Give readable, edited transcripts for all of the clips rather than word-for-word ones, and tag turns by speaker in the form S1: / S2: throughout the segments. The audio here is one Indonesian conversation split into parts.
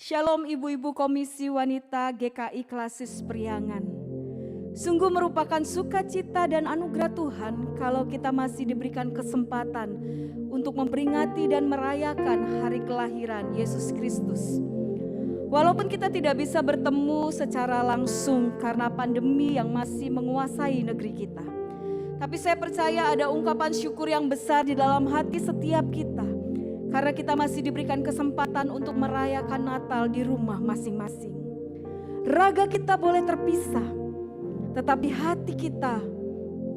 S1: Shalom ibu-ibu Komisi Wanita GKI Klasis Priangan. Sungguh merupakan sukacita dan anugerah Tuhan kalau kita masih diberikan kesempatan untuk memperingati dan merayakan hari kelahiran Yesus Kristus. Walaupun kita tidak bisa bertemu secara langsung karena pandemi yang masih menguasai negeri kita. Tapi saya percaya ada ungkapan syukur yang besar di dalam hati setiap kita. Karena kita masih diberikan kesempatan untuk merayakan Natal di rumah masing-masing. Raga kita boleh terpisah, tetapi hati kita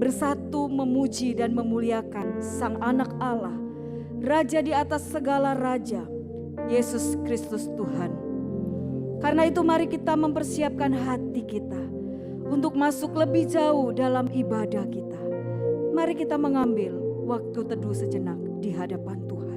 S1: bersatu memuji dan memuliakan Sang Anak Allah, Raja di atas segala raja, Yesus Kristus Tuhan. Karena itu mari kita mempersiapkan hati kita untuk masuk lebih jauh dalam ibadah kita. Mari kita mengambil waktu teduh sejenak di hadapan Tuhan.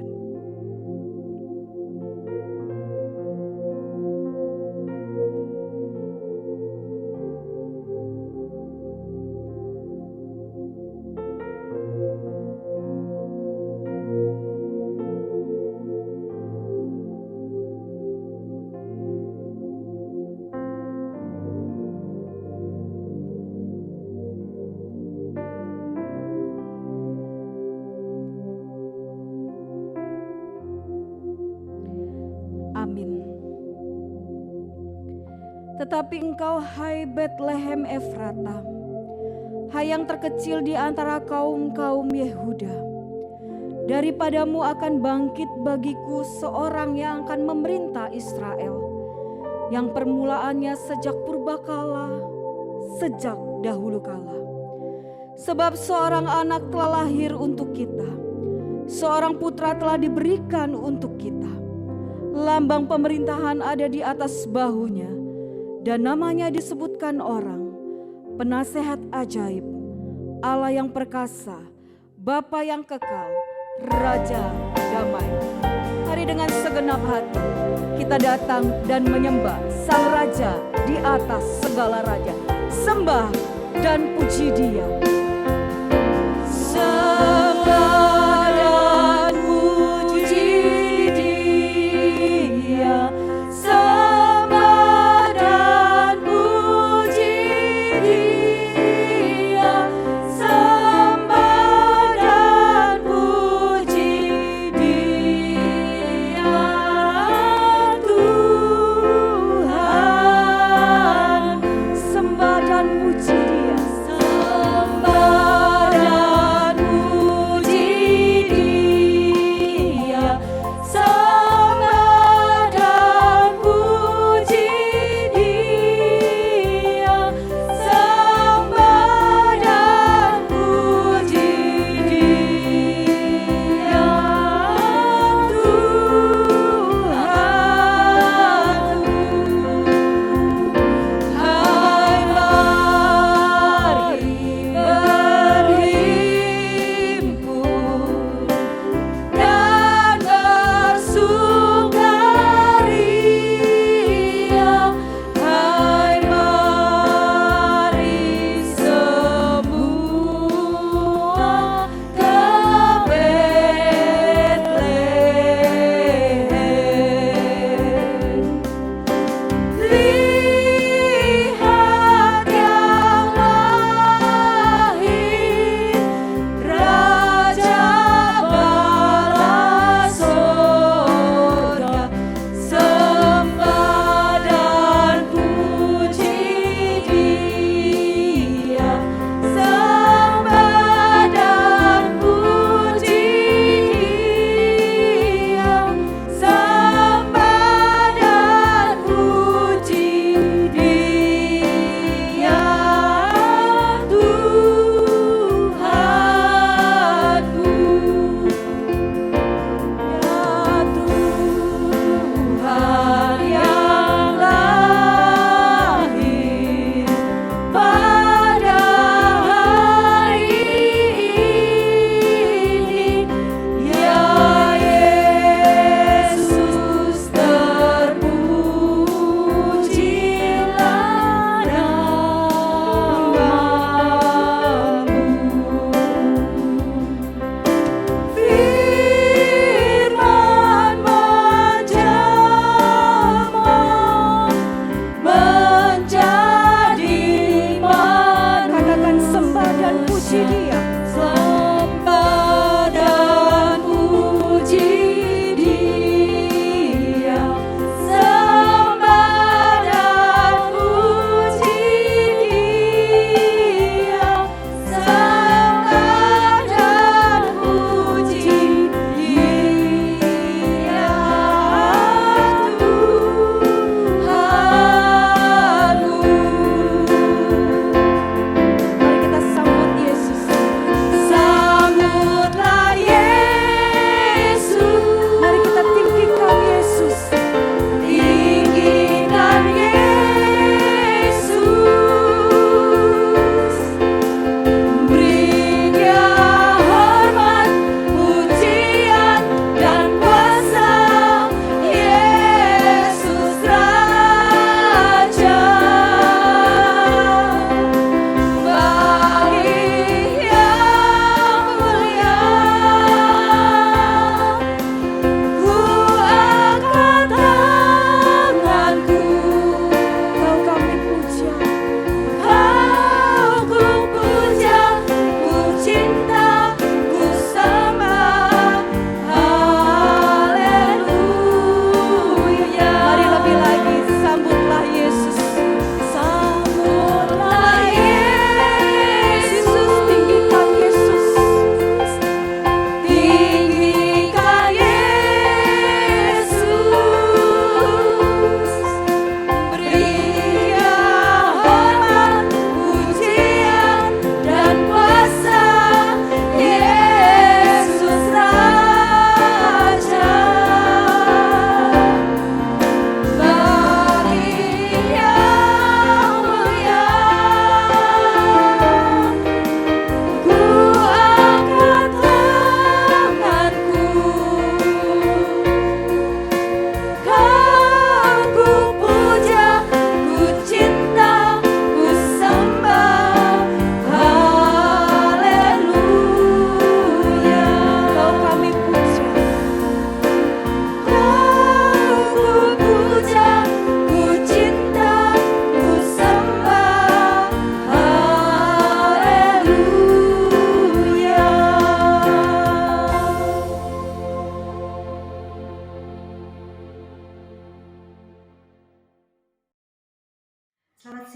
S1: Tetapi engkau, hai Betlehem Efrata, hai yang terkecil di antara kaum-kaum Yehuda, daripadamu akan bangkit bagiku seorang yang akan memerintah Israel, yang permulaannya sejak purbakala, sejak dahulu kala. Sebab seorang anak telah lahir untuk kita, seorang putra telah diberikan untuk kita. Lambang pemerintahan ada di atas bahunya, dan namanya disebutkan orang, Penasehat Ajaib, Allah yang perkasa, Bapa yang kekal, Raja Damai. Mari dengan segenap hati kita datang dan menyembah Sang Raja di atas segala raja. Sembah dan puji Dia. Sembah dan puji Dia.
S2: Puji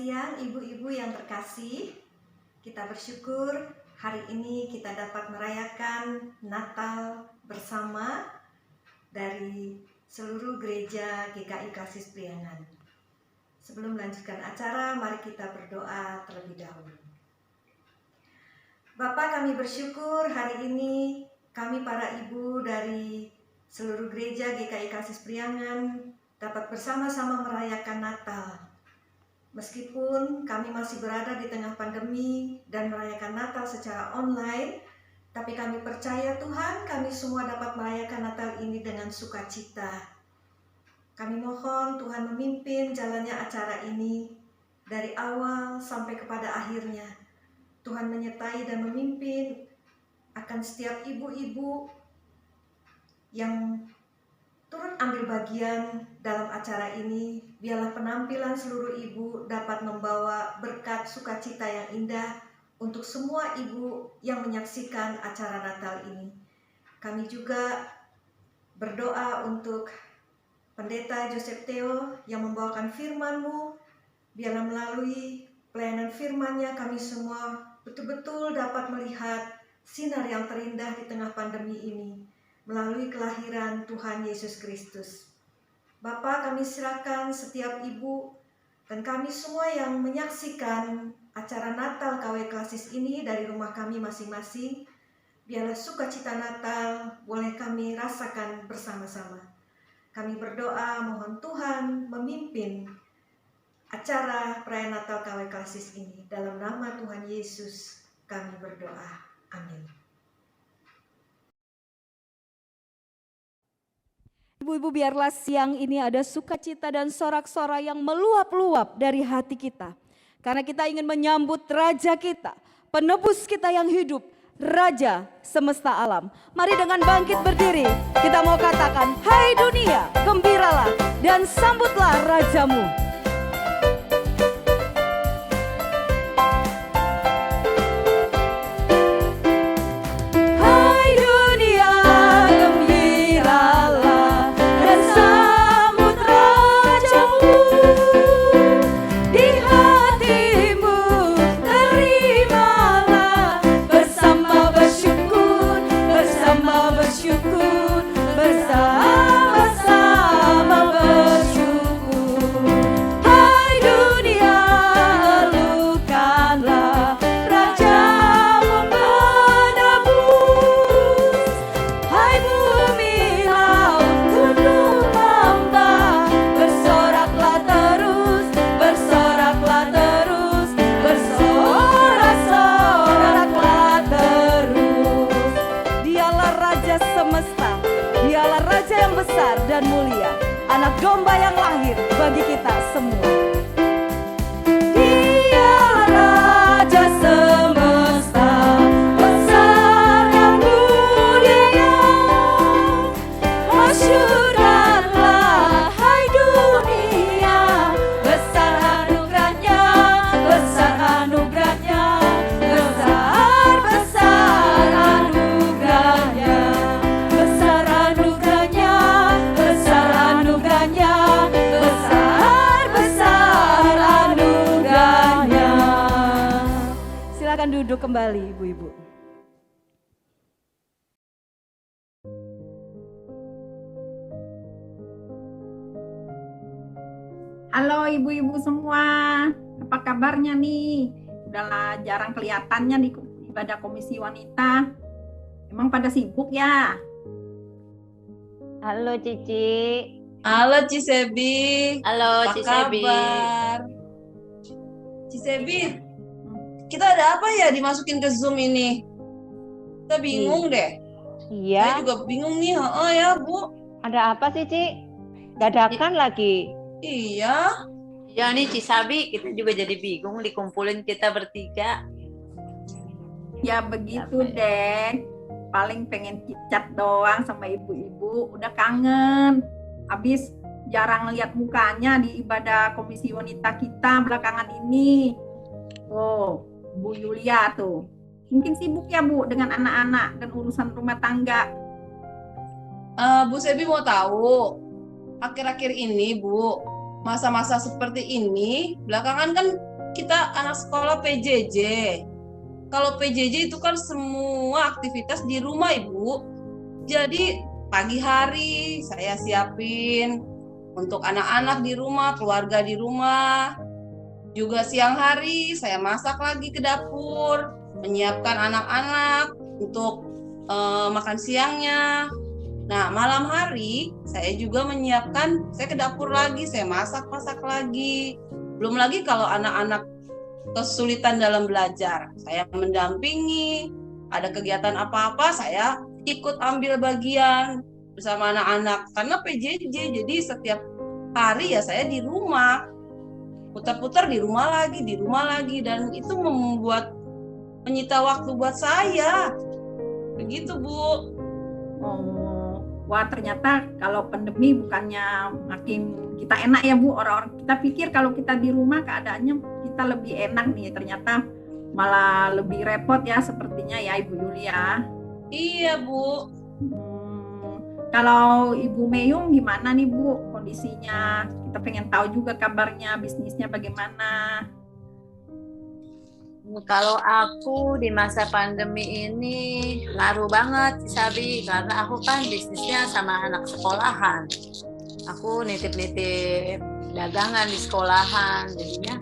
S2: siang ibu-ibu yang terkasih. Kita bersyukur hari ini kita dapat merayakan Natal bersama dari seluruh gereja GKI Klasis Priangan. Sebelum melanjutkan acara, mari kita berdoa terlebih dahulu. Bapa, kami bersyukur hari ini kami para ibu dari seluruh gereja GKI Klasis Priangan dapat bersama-sama merayakan Natal. Meskipun kami masih berada di tengah pandemi dan merayakan Natal secara online, tapi kami percaya Tuhan, kami semua dapat merayakan Natal ini dengan sukacita. Kami mohon Tuhan memimpin jalannya acara ini dari awal sampai kepada akhirnya. Tuhan menyertai dan memimpin akan setiap ibu-ibu yang turut ambil bagian dalam acara ini. Biarlah penampilan seluruh ibu dapat membawa berkat sukacita yang indah untuk semua ibu yang menyaksikan acara Natal ini. Kami juga berdoa untuk Pendeta Joseph Theo yang membawakan firman-Mu. Biarlah melalui pelayanan firman-Nya kami semua betul-betul dapat melihat sinar yang terindah di tengah pandemi ini melalui kelahiran Tuhan Yesus Kristus. Bapa, kami serahkan setiap ibu dan kami semua yang menyaksikan acara Natal KW Klasis ini dari rumah kami masing-masing. Biarlah sukacita Natal boleh kami rasakan bersama-sama. Kami berdoa mohon Tuhan memimpin acara perayaan Natal KW Klasis ini. Dalam nama Tuhan Yesus kami berdoa. Amin.
S1: Ibu-ibu, biarlah siang ini ada sukacita dan sorak-sorai yang meluap-luap dari hati kita. Karena kita ingin menyambut Raja kita, penebus kita yang hidup, Raja semesta alam. Mari dengan bangkit berdiri, kita mau katakan, hai dunia, gembiralah dan sambutlah Rajamu. Dan mulia, anak domba yang lahir bagi kita semua. Dialah Raja semesta, besar dan mulia. Masyurkanlah hai dunia, besar anugerahnya, besar anugerahnya, besar anugerahnya, besar anugerahnya. Silakan duduk kembali ibu-ibu.
S3: Halo ibu-ibu semua, apa kabarnya nih? Udahlah jarang kelihatannya di ibadah komisi wanita. Emang pada sibuk ya?
S4: Halo Cici.
S5: Halo Cisebi.
S4: Halo Cisebi.
S5: Apa kabar? Cisebi, kita ada apa ya dimasukin ke Zoom ini? Kita bingung deh.
S4: Iya.
S5: Saya juga bingung nih, ya Bu.
S4: Ada apa sih Ci? Dadakan lagi.
S5: Iya.
S6: Ya nih Cisabi, kita juga jadi bingung dikumpulin kita bertiga.
S3: Ya begitu deh. Paling pengen cicat doang sama ibu-ibu, udah kangen. Habis jarang lihat mukanya di ibadah komisi wanita kita belakangan ini. Oh, Bu Yulia tuh. Mungkin sibuk ya Bu dengan anak-anak dan urusan rumah tangga.
S5: Bu Sebi mau tahu, akhir-akhir ini Bu, masa-masa seperti ini belakangan kan kita anak sekolah PJJ. Kalau PJJ itu kan semua aktivitas di rumah, Ibu. Jadi pagi hari saya siapin untuk anak-anak di rumah, keluarga di rumah. Juga siang hari saya masak lagi ke dapur, menyiapkan anak-anak untuk makan siangnya. Nah, malam hari saya juga menyiapkan, saya ke dapur lagi, saya masak-masak lagi. Belum lagi kalau anak-anak kesulitan dalam belajar, saya mendampingi, ada kegiatan apa-apa, saya ikut ambil bagian bersama anak-anak. Karena PJJ, jadi setiap hari ya saya di rumah, putar-putar di rumah lagi, dan itu membuat menyita waktu buat saya. Begitu, Bu.
S3: Oh, wah ternyata kalau pandemi bukannya makin kita enak ya Bu, orang-orang kita pikir kalau kita di rumah keadaannya kita lebih enak nih, ternyata malah lebih repot ya sepertinya ya Ibu Yulia.
S5: Iya, Bu.
S3: Kalau Ibu Meyung gimana nih Bu kondisinya? Kita pengen tahu juga kabarnya, bisnisnya bagaimana.
S6: Kalau aku di masa pandemi ini ngaruh banget sih Sabi, karena aku kan bisnisnya sama anak sekolahan. Aku nitip-nitip dagangan di sekolahan, jadinya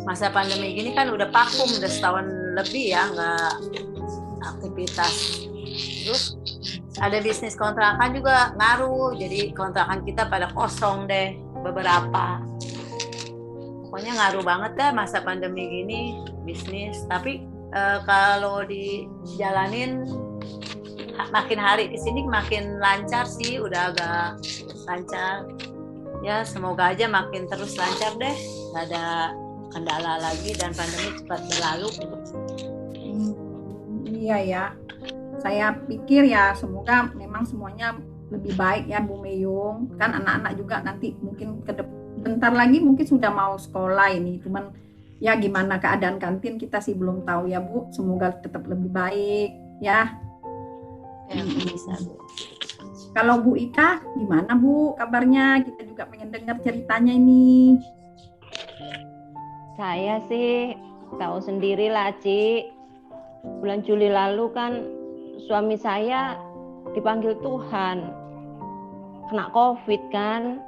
S6: masa pandemi gini kan udah vakum, udah setahun lebih ya nggak aktivitas. Terus ada bisnis kontrakan juga ngaruh, jadi kontrakan kita pada kosong deh beberapa. Pokoknya ngaruh banget dah masa pandemi gini bisnis. Tapi kalau dijalanin makin hari kesini makin lancar sih, udah agak lancar. Ya semoga aja makin terus lancar deh, nggak ada kendala lagi dan pandemi cepat berlalu.
S3: Iya ya. Saya pikir ya semoga memang semuanya lebih baik ya Bu Meyung. Kan anak-anak juga nanti mungkin bentar lagi mungkin sudah mau sekolah ini. Cuman ya gimana keadaan kantin kita sih belum tahu ya Bu. Semoga tetap lebih baik ya.
S6: Ya bisa Bu.
S3: Kalau Bu Ika gimana Bu kabarnya? Kita juga pengen dengar ceritanya ini.
S4: Saya sih tahu sendiri lah, Ci. Bulan Juli lalu kan suami saya dipanggil Tuhan, kena COVID kan.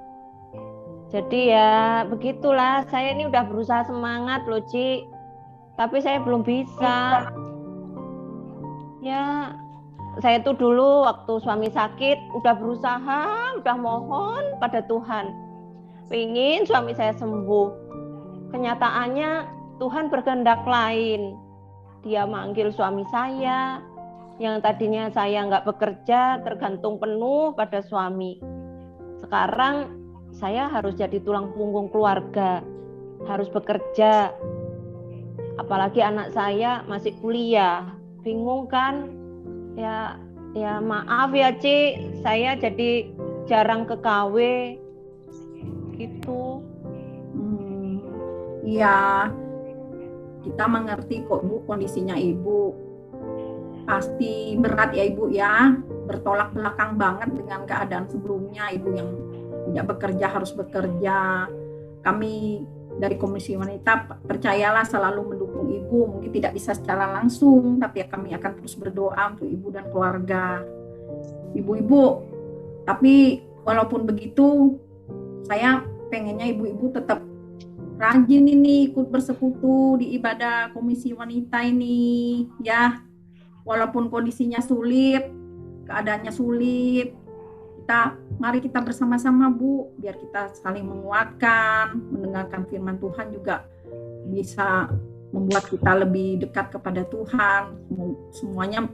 S4: Jadi ya begitulah, saya ini udah berusaha semangat loh Ci, tapi saya belum bisa. Ya, saya tuh dulu waktu suami sakit udah berusaha, udah mohon pada Tuhan, pengen suami saya sembuh. Kenyataannya Tuhan berkehendak lain. Dia manggil suami saya, yang tadinya saya nggak bekerja, tergantung penuh pada suami. Sekarang saya harus jadi tulang punggung keluarga, harus bekerja. Apalagi anak saya masih kuliah, bingung kan? Ya maaf ya Ci, saya jadi jarang ke KW gitu.
S3: Iya, kita mengerti kok Bu kondisinya Ibu. Pasti berat ya Ibu ya, bertolak belakang banget dengan keadaan sebelumnya. Ibu yang tidak bekerja harus bekerja. Kami dari Komisi Wanita percayalah selalu mendukung Ibu. Mungkin tidak bisa secara langsung, tapi kami akan terus berdoa untuk Ibu dan keluarga. Ibu-ibu, tapi walaupun begitu, saya pengennya ibu-ibu tetap rajin ini ikut bersekutu di ibadah Komisi Wanita ini ya. Walaupun kondisinya sulit, keadaannya sulit, mari kita bersama-sama Bu, biar kita saling menguatkan, mendengarkan firman Tuhan juga bisa membuat kita lebih dekat kepada Tuhan. Semuanya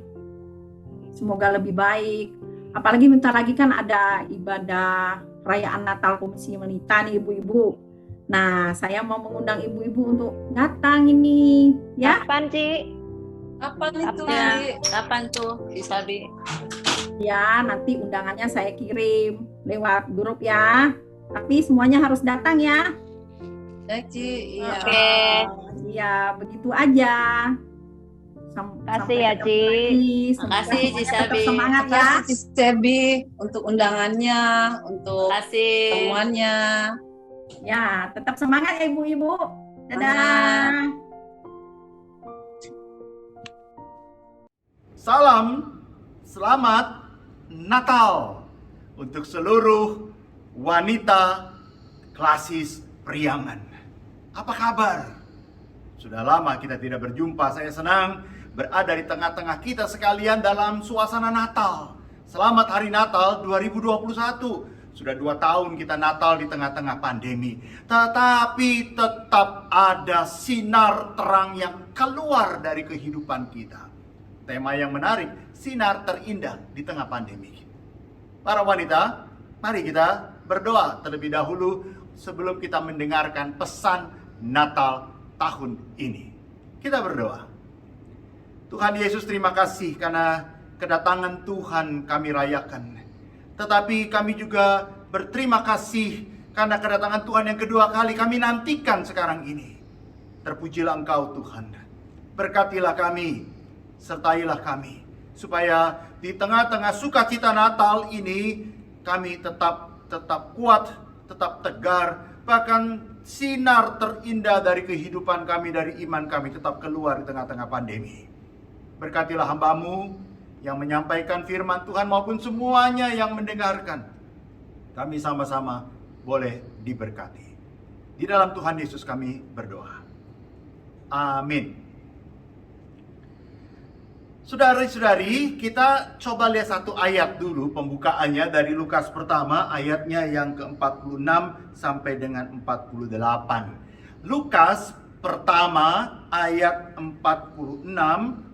S3: semoga lebih baik. Apalagi bentar lagi kan ada ibadah perayaan Natal Komisi Wanita nih ibu-ibu. Nah, saya mau mengundang ibu-ibu untuk datang ini, ya.
S4: Kapan, Ci?
S5: Kapan itu?
S6: Kapan tuh, Sabi?
S3: Ya, nanti undangannya saya kirim lewat grup ya. Tapi semuanya harus datang ya.
S5: Ya, Ci. Iya.
S6: Oke.
S3: Iya, begitu aja.
S4: Kasih ya, Ci.
S6: Makasih, Ci Sabi.
S3: Semangat ya.
S5: Makasih Ci Sabi untuk undangannya, untuk
S6: Kasih.
S5: temuannya.
S3: Ya, tetap semangat ya ibu-ibu. Dadah.
S7: Salam, selamat Natal untuk seluruh wanita klasis Priangan. Apa kabar? Sudah lama kita tidak berjumpa. Saya senang berada di tengah-tengah kita sekalian dalam suasana Natal. Selamat Hari Natal 2021. Sudah 2 tahun kita Natal di tengah-tengah pandemi. Tetapi tetap ada sinar terang yang keluar dari kehidupan kita. Tema yang menarik, sinar terindah di tengah pandemi. Para wanita, mari kita berdoa terlebih dahulu sebelum kita mendengarkan pesan Natal tahun ini. Kita berdoa. Tuhan Yesus, terima kasih karena kedatangan Tuhan kami rayakan. Tetapi kami juga berterima kasih karena kedatangan Tuhan yang kedua kali kami nantikan sekarang ini. Terpujilah Engkau Tuhan. Berkatilah kami, sertailah kami, supaya di tengah-tengah sukacita Natal ini kami tetap kuat, tetap tegar, bahkan sinar terindah dari kehidupan kami, dari iman kami tetap keluar di tengah-tengah pandemi. Berkatilah hamba-Mu yang menyampaikan firman Tuhan maupun semuanya yang mendengarkan. Kami sama-sama boleh diberkati. Di dalam Tuhan Yesus kami berdoa. Amin. Saudari-saudari, kita coba lihat satu ayat dulu pembukaannya dari Lukas pertama, ayatnya yang ke-46 sampai dengan 48. Lukas pertama ayat 46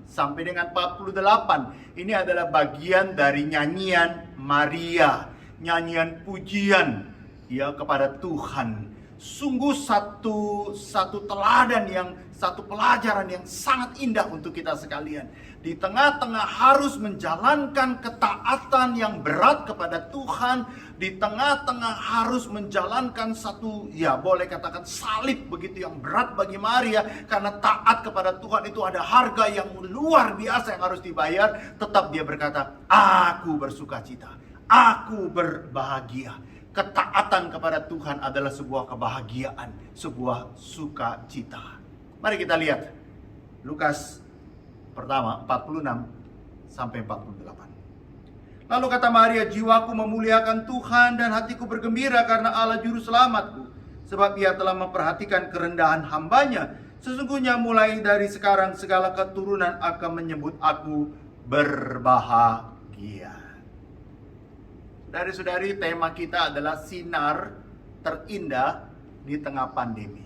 S7: sampai dengan 48. Ini adalah bagian dari nyanyian Maria, nyanyian pujian ya kepada Tuhan. Sungguh satu teladan yang satu pelajaran yang sangat indah untuk kita sekalian. Di tengah-tengah harus menjalankan ketaatan yang berat kepada Tuhan, di tengah-tengah harus menjalankan satu, ya boleh katakan salib begitu yang berat bagi Maria, karena taat kepada Tuhan itu ada harga yang luar biasa yang harus dibayar. Tetap dia berkata, aku bersukacita, aku berbahagia. Ketaatan kepada Tuhan adalah sebuah kebahagiaan, sebuah sukacita. Mari kita lihat Lukas pertama 46 sampai 48. Lalu kata Maria, jiwaku memuliakan Tuhan dan hatiku bergembira karena Allah juru selamatku, sebab Ia telah memperhatikan kerendahan hambanya. Sesungguhnya mulai dari sekarang segala keturunan akan menyebut aku berbahagia. Saudari-saudari, tema kita adalah sinar terindah di tengah pandemi.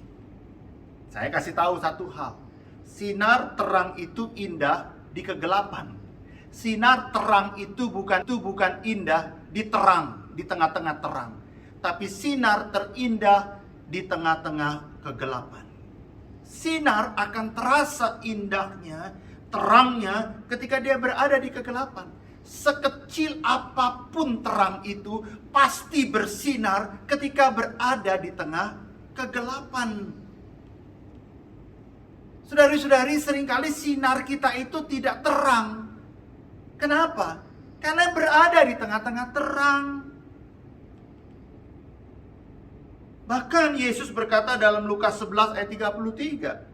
S7: Saya kasih tahu satu hal. Sinar terang itu indah di kegelapan. Sinar terang itu bukan indah di terang, di tengah-tengah terang. Tapi sinar terindah di tengah-tengah kegelapan. Sinar akan terasa indahnya, terangnya ketika dia berada di kegelapan. Sekecil apapun terang itu pasti bersinar ketika berada di tengah kegelapan. Saudari-saudari, seringkali sinar kita itu tidak terang. Kenapa? Karena berada di tengah-tengah terang. Bahkan Yesus berkata dalam Lukas 11 ayat 33.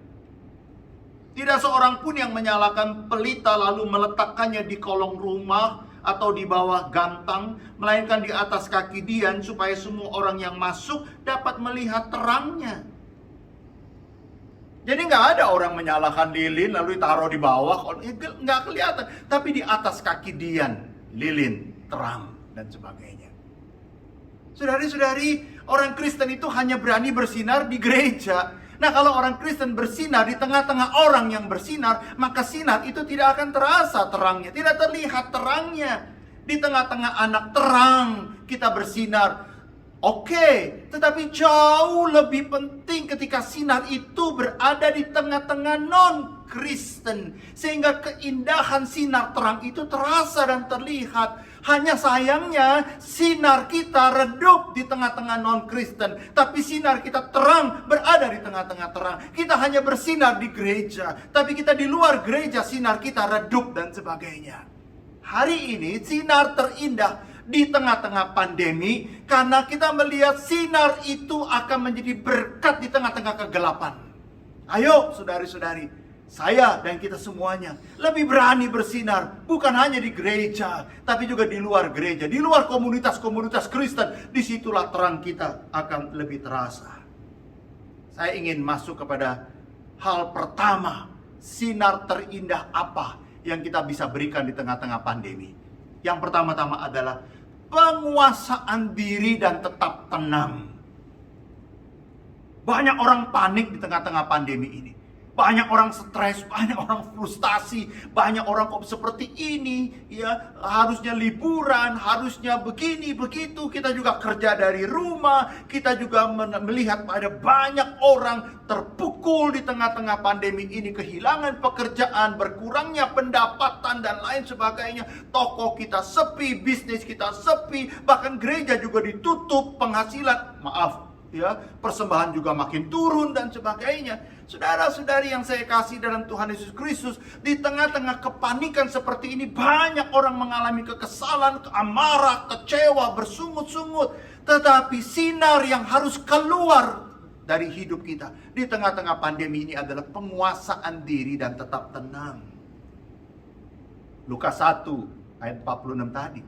S7: Tidak seorang pun yang menyalakan pelita lalu meletakkannya di kolong rumah atau di bawah gantang, melainkan di atas kaki dian supaya semua orang yang masuk dapat melihat terangnya. Jadi nggak ada orang menyalakan lilin lalu ditaruh di bawah, nggak kelihatan. Tapi di atas kaki dian, lilin, terang, dan sebagainya. Saudari-saudari, orang Kristen itu hanya berani bersinar di gereja. Nah, kalau orang Kristen bersinar di tengah-tengah orang yang bersinar, maka sinar itu tidak akan terasa terangnya, tidak terlihat terangnya. Di tengah-tengah anak terang kita bersinar. Oke, tetapi jauh lebih penting ketika sinar itu berada di tengah-tengah non-Kristen. Sehingga keindahan sinar terang itu terasa dan terlihat. Hanya sayangnya sinar kita redup di tengah-tengah non-Kristen. Tapi sinar kita terang berada di tengah-tengah terang. Kita hanya bersinar di gereja. Tapi kita di luar gereja sinar kita redup dan sebagainya. Hari ini sinar terindah di tengah-tengah pandemi, karena kita melihat sinar itu akan menjadi berkat di tengah-tengah kegelapan. Ayo saudari-saudari, saya dan kita semuanya lebih berani bersinar, bukan hanya di gereja, tapi juga di luar gereja, di luar komunitas-komunitas Kristen. Disitulah terang kita akan lebih terasa. Saya ingin masuk kepada hal pertama, sinar terindah apa yang kita bisa berikan di tengah-tengah pandemi. Yang pertama-tama adalah penguasaan diri dan tetap tenang. Banyak orang panik di tengah-tengah pandemi ini. Banyak orang stres, banyak orang frustasi, banyak orang kok seperti ini, ya harusnya liburan, harusnya begini, begitu. Kita juga kerja dari rumah, kita juga melihat ada banyak orang terpukul di tengah-tengah pandemi ini, kehilangan pekerjaan, berkurangnya pendapatan dan lain sebagainya. Toko kita sepi, bisnis kita sepi, bahkan gereja juga ditutup, penghasilan, ya, persembahan juga makin turun dan sebagainya. Saudara-saudari yang saya kasih dalam Tuhan Yesus Kristus, di tengah-tengah kepanikan seperti ini, banyak orang mengalami kekesalan, amarah, kecewa, bersungut-sungut. Tetapi sinar yang harus keluar dari hidup kita di tengah-tengah pandemi ini adalah penguasaan diri dan tetap tenang. Lukas 1 ayat 46 tadi.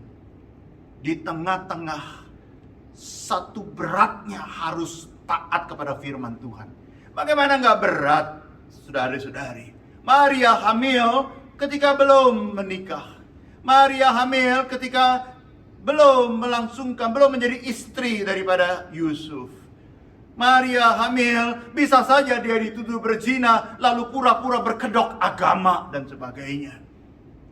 S7: Di tengah-tengah satu beratnya harus taat kepada firman Tuhan. Bagaimana nggak berat, saudari-saudari? Maria hamil ketika belum menikah. Maria hamil ketika belum menjadi istri daripada Yusuf. Maria hamil, bisa saja dia dituduh berzina, lalu pura-pura berkedok agama dan sebagainya.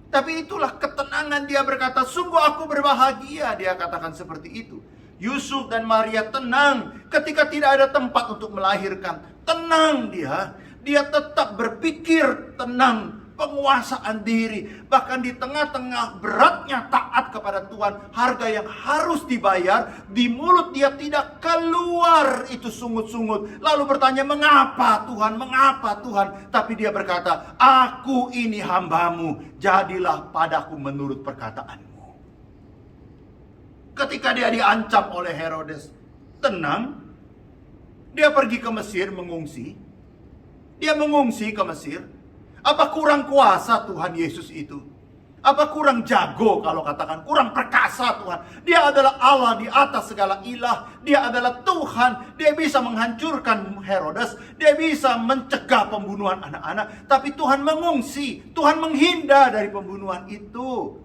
S7: Tapi itulah ketenangan, dia berkata, sungguh aku berbahagia, dia katakan seperti itu. Yusuf dan Maria tenang ketika tidak ada tempat untuk melahirkan. Tenang dia tetap berpikir tenang, penguasaan diri. Bahkan di tengah-tengah beratnya taat kepada Tuhan, harga yang harus dibayar, di mulut dia tidak keluar itu sungut-sungut. Lalu bertanya, mengapa Tuhan, mengapa Tuhan? Tapi dia berkata, aku ini hambamu, jadilah padaku menurut perkataanmu. Ketika dia diancam oleh Herodes, tenang. Dia pergi ke Mesir mengungsi. Dia mengungsi ke Mesir. Apa kurang kuasa Tuhan Yesus itu? Apa kurang jago kalau katakan? Kurang perkasa Tuhan? Dia adalah Allah di atas segala ilah. Dia adalah Tuhan. Dia bisa menghancurkan Herodes. Dia bisa mencegah pembunuhan anak-anak. Tapi Tuhan mengungsi. Tuhan menghindar dari pembunuhan itu.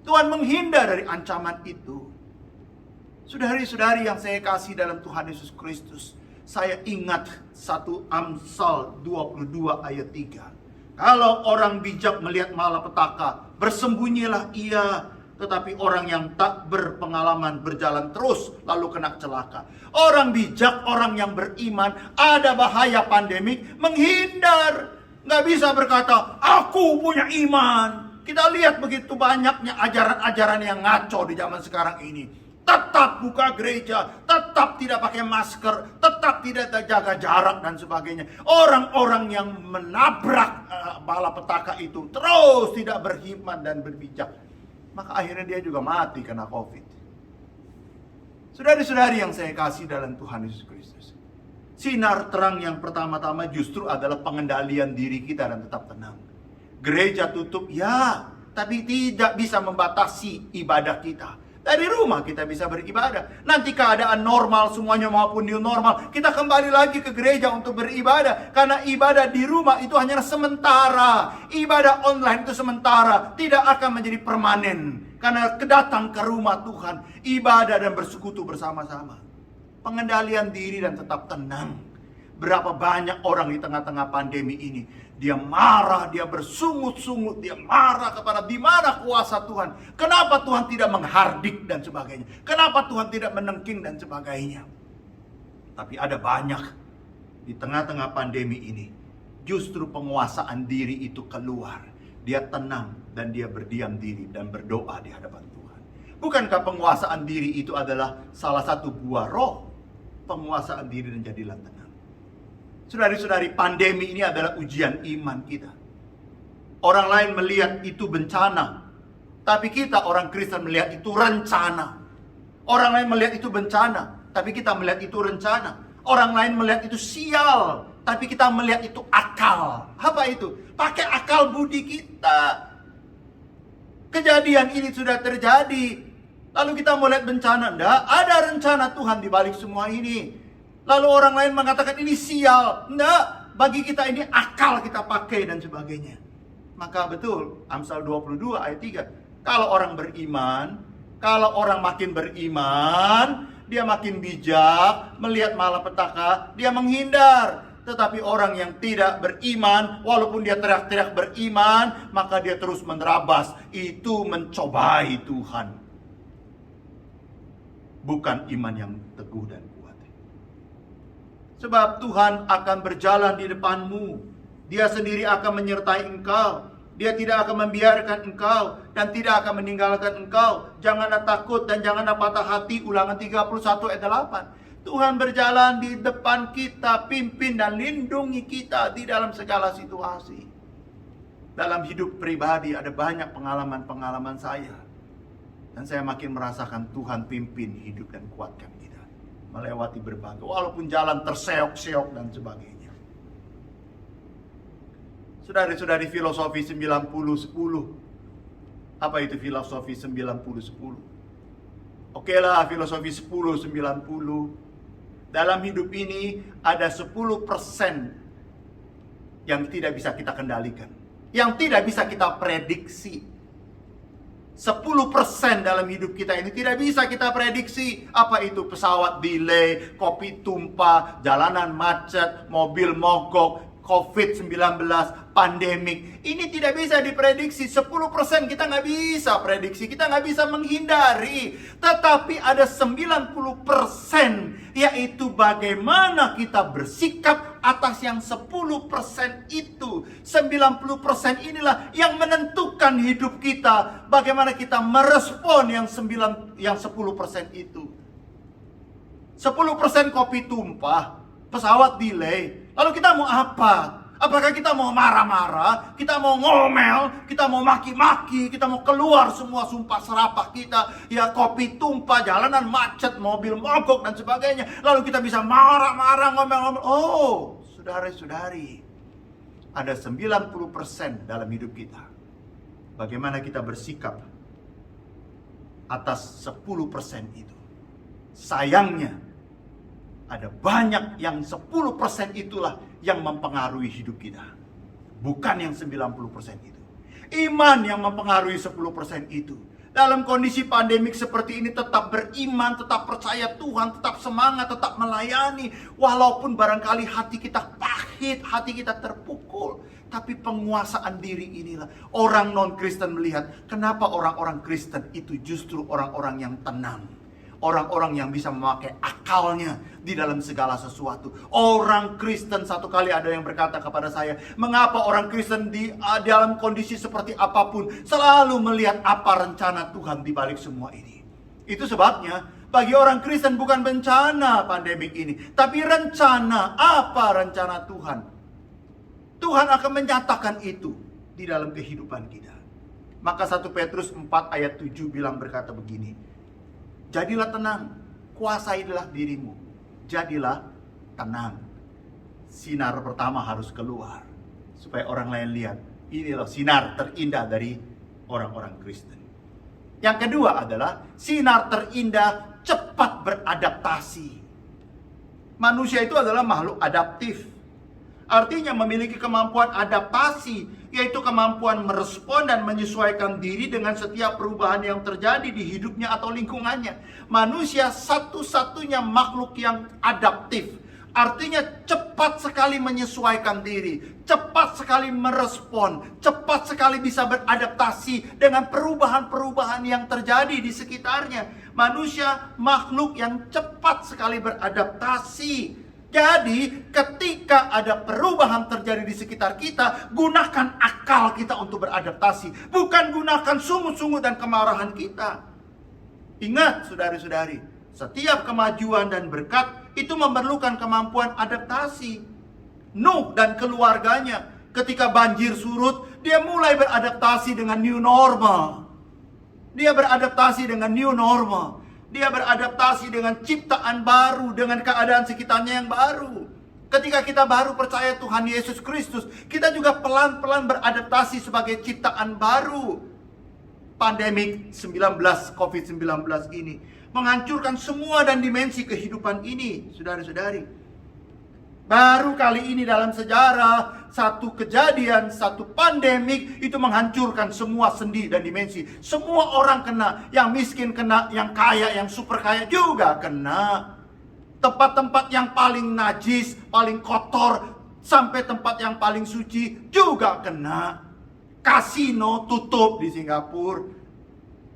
S7: Tuhan menghindar dari ancaman itu. Saudari-saudari yang saya kasih dalam Tuhan Yesus Kristus, saya ingat 1 Amsal 22 ayat 3. Kalau orang bijak melihat malapetaka, bersembunyilah ia. Tetapi orang yang tak berpengalaman berjalan terus, lalu kena celaka. Orang bijak, orang yang beriman, ada bahaya pandemik, menghindar. Nggak bisa berkata, aku punya iman. Kita lihat begitu banyaknya ajaran-ajaran yang ngaco di zaman sekarang ini. Tetap buka gereja, tetap tidak pakai masker, tetap tidak jaga jarak dan sebagainya. Orang-orang yang menabrak malapetaka itu terus tidak berhikmat dan berbijak, maka akhirnya dia juga mati karena COVID. Saudari-saudari yang saya kasih dalam Tuhan Yesus Kristus, sinar terang yang pertama-tama justru adalah pengendalian diri kita dan tetap tenang. Gereja tutup, ya, tapi tidak bisa membatasi ibadah kita. Dari rumah kita bisa beribadah. Nanti keadaan normal semuanya maupun new normal, kita kembali lagi ke gereja untuk beribadah. Karena ibadah di rumah itu hanya sementara. Ibadah online itu sementara, tidak akan menjadi permanen. Karena kedatang ke rumah Tuhan, ibadah dan bersekutu bersama-sama. Pengendalian diri dan tetap tenang. Berapa banyak orang di tengah-tengah pandemi ini, dia marah, dia bersungut-sungut, dia marah kepada di mana kuasa Tuhan. Kenapa Tuhan tidak menghardik dan sebagainya? Kenapa Tuhan tidak menengking dan sebagainya? Tapi ada banyak di tengah-tengah pandemi ini, justru penguasaan diri itu keluar. Dia tenang dan dia berdiam diri dan berdoa di hadapan Tuhan. Bukankah penguasaan diri itu adalah salah satu buah roh? Penguasaan diri dan jadilah tenang. Saudari-saudari, pandemi ini adalah ujian iman kita. Orang lain melihat itu bencana, tapi kita orang Kristen melihat itu rencana. Orang lain melihat itu bencana, tapi kita melihat itu rencana. Orang lain melihat itu sial, tapi kita melihat itu akal. Apa itu? Pakai akal budi kita. Kejadian ini sudah terjadi. Lalu kita mau lihat bencana. Enggak, ada rencana Tuhan di balik semua ini. Lalu orang lain mengatakan ini sial. Enggak, bagi kita ini akal kita pakai dan sebagainya. Maka betul, Amsal 22 ayat 3. Kalau orang beriman, kalau orang makin beriman, dia makin bijak, melihat malapetaka, dia menghindar. Tetapi orang yang tidak beriman, walaupun dia teriak-teriak beriman, maka dia terus menerabas. Itu mencobai Tuhan. Bukan iman yang teguh dan kuat. Sebab Tuhan akan berjalan di depanmu. Dia sendiri akan menyertai engkau. Dia tidak akan membiarkan engkau dan tidak akan meninggalkan engkau. Janganlah takut dan janganlah patah hati. Ulangan 31 ayat 8. Tuhan berjalan di depan kita, pimpin dan lindungi kita di dalam segala situasi. Dalam hidup pribadi ada banyak pengalaman-pengalaman saya. Dan saya makin merasakan Tuhan pimpin hidup dan kuatkan kita. Melewati berbagai, walaupun jalan terseok-seok dan sebagainya. Saudari-saudari, filosofi 90-10. Apa itu filosofi 90-10? Oke lah, filosofi 10-90. Dalam hidup ini ada 10% yang tidak bisa kita kendalikan. Yang tidak bisa kita prediksi. 10% dalam hidup kita ini tidak bisa kita prediksi. Apa itu? Pesawat delay, kopi tumpah, jalanan macet, mobil mogok, COVID-19, pandemik. Ini tidak bisa diprediksi. 10% kita nggak bisa prediksi. Kita nggak bisa menghindari. Tetapi ada 90%, yaitu bagaimana kita bersikap atas yang 10% itu. 90% inilah yang menentukan hidup kita. Bagaimana kita merespon yang 10% itu. 10% kopi tumpah, pesawat delay. Lalu kita mau apa? Apakah kita mau marah-marah? Kita mau ngomel? Kita mau maki-maki? Kita mau keluar semua sumpah serapah kita? Ya, kopi tumpah, jalanan macet, mobil mogok dan sebagainya. Lalu kita bisa marah-marah, ngomel-ngomel. Oh, saudara-saudari, ada 90% dalam hidup kita. Bagaimana kita bersikap atas 10% itu? Sayangnya, ada banyak yang 10% itulah yang mempengaruhi hidup kita. Bukan yang 90% itu. Iman yang mempengaruhi 10% itu. Dalam kondisi pandemik seperti ini tetap beriman, tetap percaya Tuhan, tetap semangat, tetap melayani. Walaupun barangkali hati kita pahit, hati kita terpukul. Tapi penguasaan diri inilah. Orang non-Kristen melihat, kenapa orang-orang Kristen itu justru orang-orang yang tenang. Orang-orang yang bisa memakai akalnya di dalam segala sesuatu. Orang Kristen, satu kali ada yang berkata kepada saya, mengapa orang Kristen di dalam kondisi seperti apapun selalu melihat apa rencana Tuhan di balik semua ini. Itu sebabnya bagi orang Kristen bukan bencana pandemik ini, tapi rencana. Apa rencana Tuhan? Tuhan akan menyatakan itu di dalam kehidupan kita. Maka 1 Petrus 4 ayat 7 bilang berkata begini, jadilah tenang, kuasailah dirimu. Jadilah tenang. Sinar pertama harus keluar. Supaya orang lain lihat, ini loh sinar terindah dari orang-orang Kristen. Yang kedua adalah, sinar terindah cepat beradaptasi. Manusia itu adalah makhluk adaptif. Artinya memiliki kemampuan adaptasi, yaitu kemampuan merespon dan menyesuaikan diri dengan setiap perubahan yang terjadi di hidupnya atau lingkungannya. Manusia satu-satunya makhluk yang adaptif. Artinya cepat sekali menyesuaikan diri, cepat sekali merespon, cepat sekali bisa beradaptasi dengan perubahan-perubahan yang terjadi di sekitarnya. Manusia makhluk yang cepat sekali beradaptasi. Jadi ketika ada perubahan terjadi di sekitar kita, gunakan akal kita untuk beradaptasi. Bukan gunakan sungut-sungut dan kemarahan kita. Ingat saudari-saudari, setiap kemajuan dan berkat itu memerlukan kemampuan adaptasi. Nuh dan keluarganya ketika banjir surut, dia mulai beradaptasi dengan new normal. Dia beradaptasi dengan new normal. Dia beradaptasi dengan ciptaan baru, dengan keadaan sekitarnya yang baru. Ketika kita baru percaya Tuhan Yesus Kristus, kita juga pelan-pelan beradaptasi sebagai ciptaan baru. Pandemik 19, COVID-19 ini menghancurkan semua dan dimensi kehidupan ini, saudara-saudari. Baru kali ini dalam sejarah, satu kejadian, satu pandemik itu menghancurkan semua sendi dan dimensi. Semua orang kena, yang miskin kena, yang kaya, yang super kaya juga kena. Tempat-tempat yang paling najis, paling kotor, sampai tempat yang paling suci juga kena. Kasino tutup di Singapura.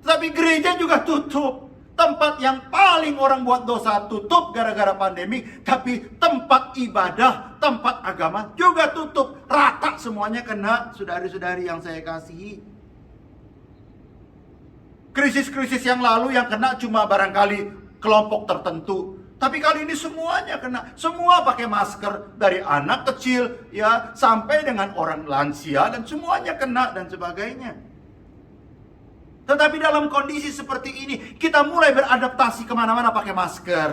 S7: Tapi gereja juga tutup. Tempat yang paling orang buat dosa tutup gara-gara pandemi. Tapi tempat ibadah, tempat agama juga tutup. Rata semuanya kena, saudari-saudari yang saya kasihi. Krisis-krisis yang lalu yang kena cuma barangkali kelompok tertentu. Tapi kali ini semuanya kena. Semua pakai masker, dari anak kecil ya sampai dengan orang lansia, dan semuanya kena dan sebagainya. Tetapi dalam kondisi seperti ini, kita mulai beradaptasi kemana-mana pakai masker.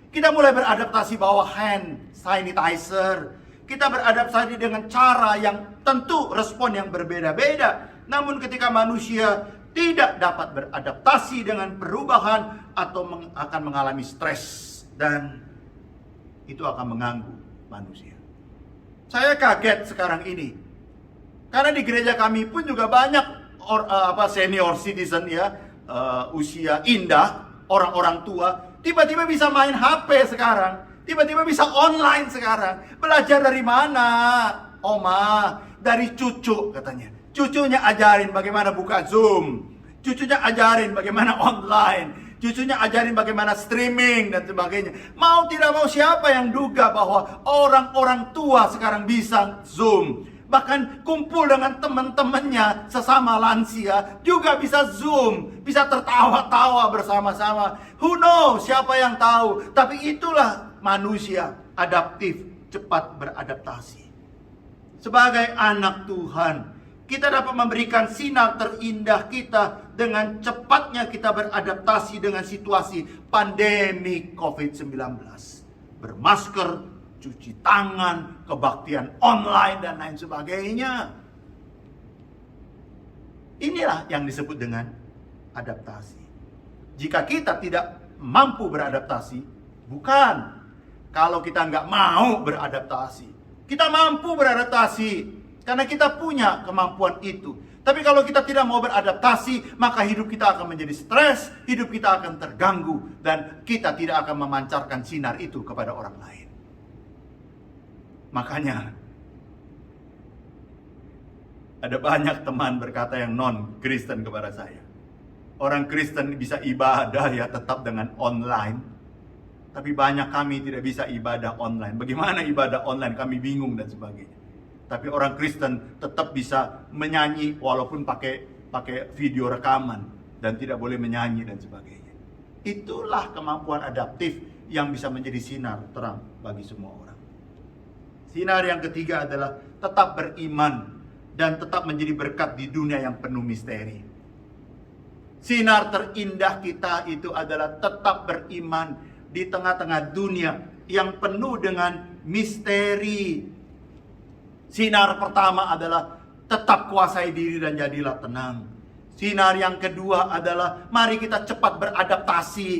S7: Kita mulai beradaptasi bawa hand sanitizer. Kita beradaptasi dengan cara yang tentu respon yang berbeda-beda. Namun ketika manusia tidak dapat beradaptasi dengan perubahan atau akan mengalami stres, dan itu akan mengganggu manusia. Saya kaget sekarang ini, karena di gereja kami pun juga banyak senior citizen ya, usia indah, orang-orang tua, tiba-tiba bisa main HP sekarang, tiba-tiba bisa online sekarang. Belajar dari mana? Oma, dari cucu katanya. Cucunya ajarin bagaimana buka Zoom, cucunya ajarin bagaimana online, cucunya ajarin bagaimana streaming dan sebagainya. Mau tidak mau, siapa yang duga bahwa orang-orang tua sekarang bisa Zoom. Bahkan kumpul dengan teman-temannya sesama lansia juga bisa Zoom. Bisa tertawa-tawa bersama-sama. Who knows, siapa yang tahu. Tapi itulah manusia adaptif, cepat beradaptasi. Sebagai anak Tuhan, kita dapat memberikan sinar terindah kita dengan cepatnya kita beradaptasi dengan situasi pandemi COVID-19. Bermasker, cuci tangan, kebaktian online, dan lain sebagainya. Inilah yang disebut dengan adaptasi. Jika kita tidak mampu beradaptasi, bukan. Kalau kita nggak mau beradaptasi, kita mampu beradaptasi. Karena kita punya kemampuan itu. Tapi kalau kita tidak mau beradaptasi, maka hidup kita akan menjadi stres, hidup kita akan terganggu, dan kita tidak akan memancarkan sinar itu kepada orang lain. Makanya, ada banyak teman berkata yang non-Kristen kepada saya. Orang Kristen bisa ibadah ya tetap dengan online. Tapi banyak kami tidak bisa ibadah online. Bagaimana ibadah online? Kami bingung dan sebagainya. Tapi orang Kristen tetap bisa menyanyi walaupun pakai video rekaman dan tidak boleh menyanyi dan sebagainya. Itulah kemampuan adaptif yang bisa menjadi sinar terang bagi semua orang. Sinar yang ketiga adalah tetap beriman dan tetap menjadi berkat di dunia yang penuh misteri. Sinar terindah kita itu adalah tetap beriman di tengah-tengah dunia yang penuh dengan misteri. Sinar pertama adalah tetap kuasai diri dan jadilah tenang. Sinar yang kedua adalah mari kita cepat beradaptasi.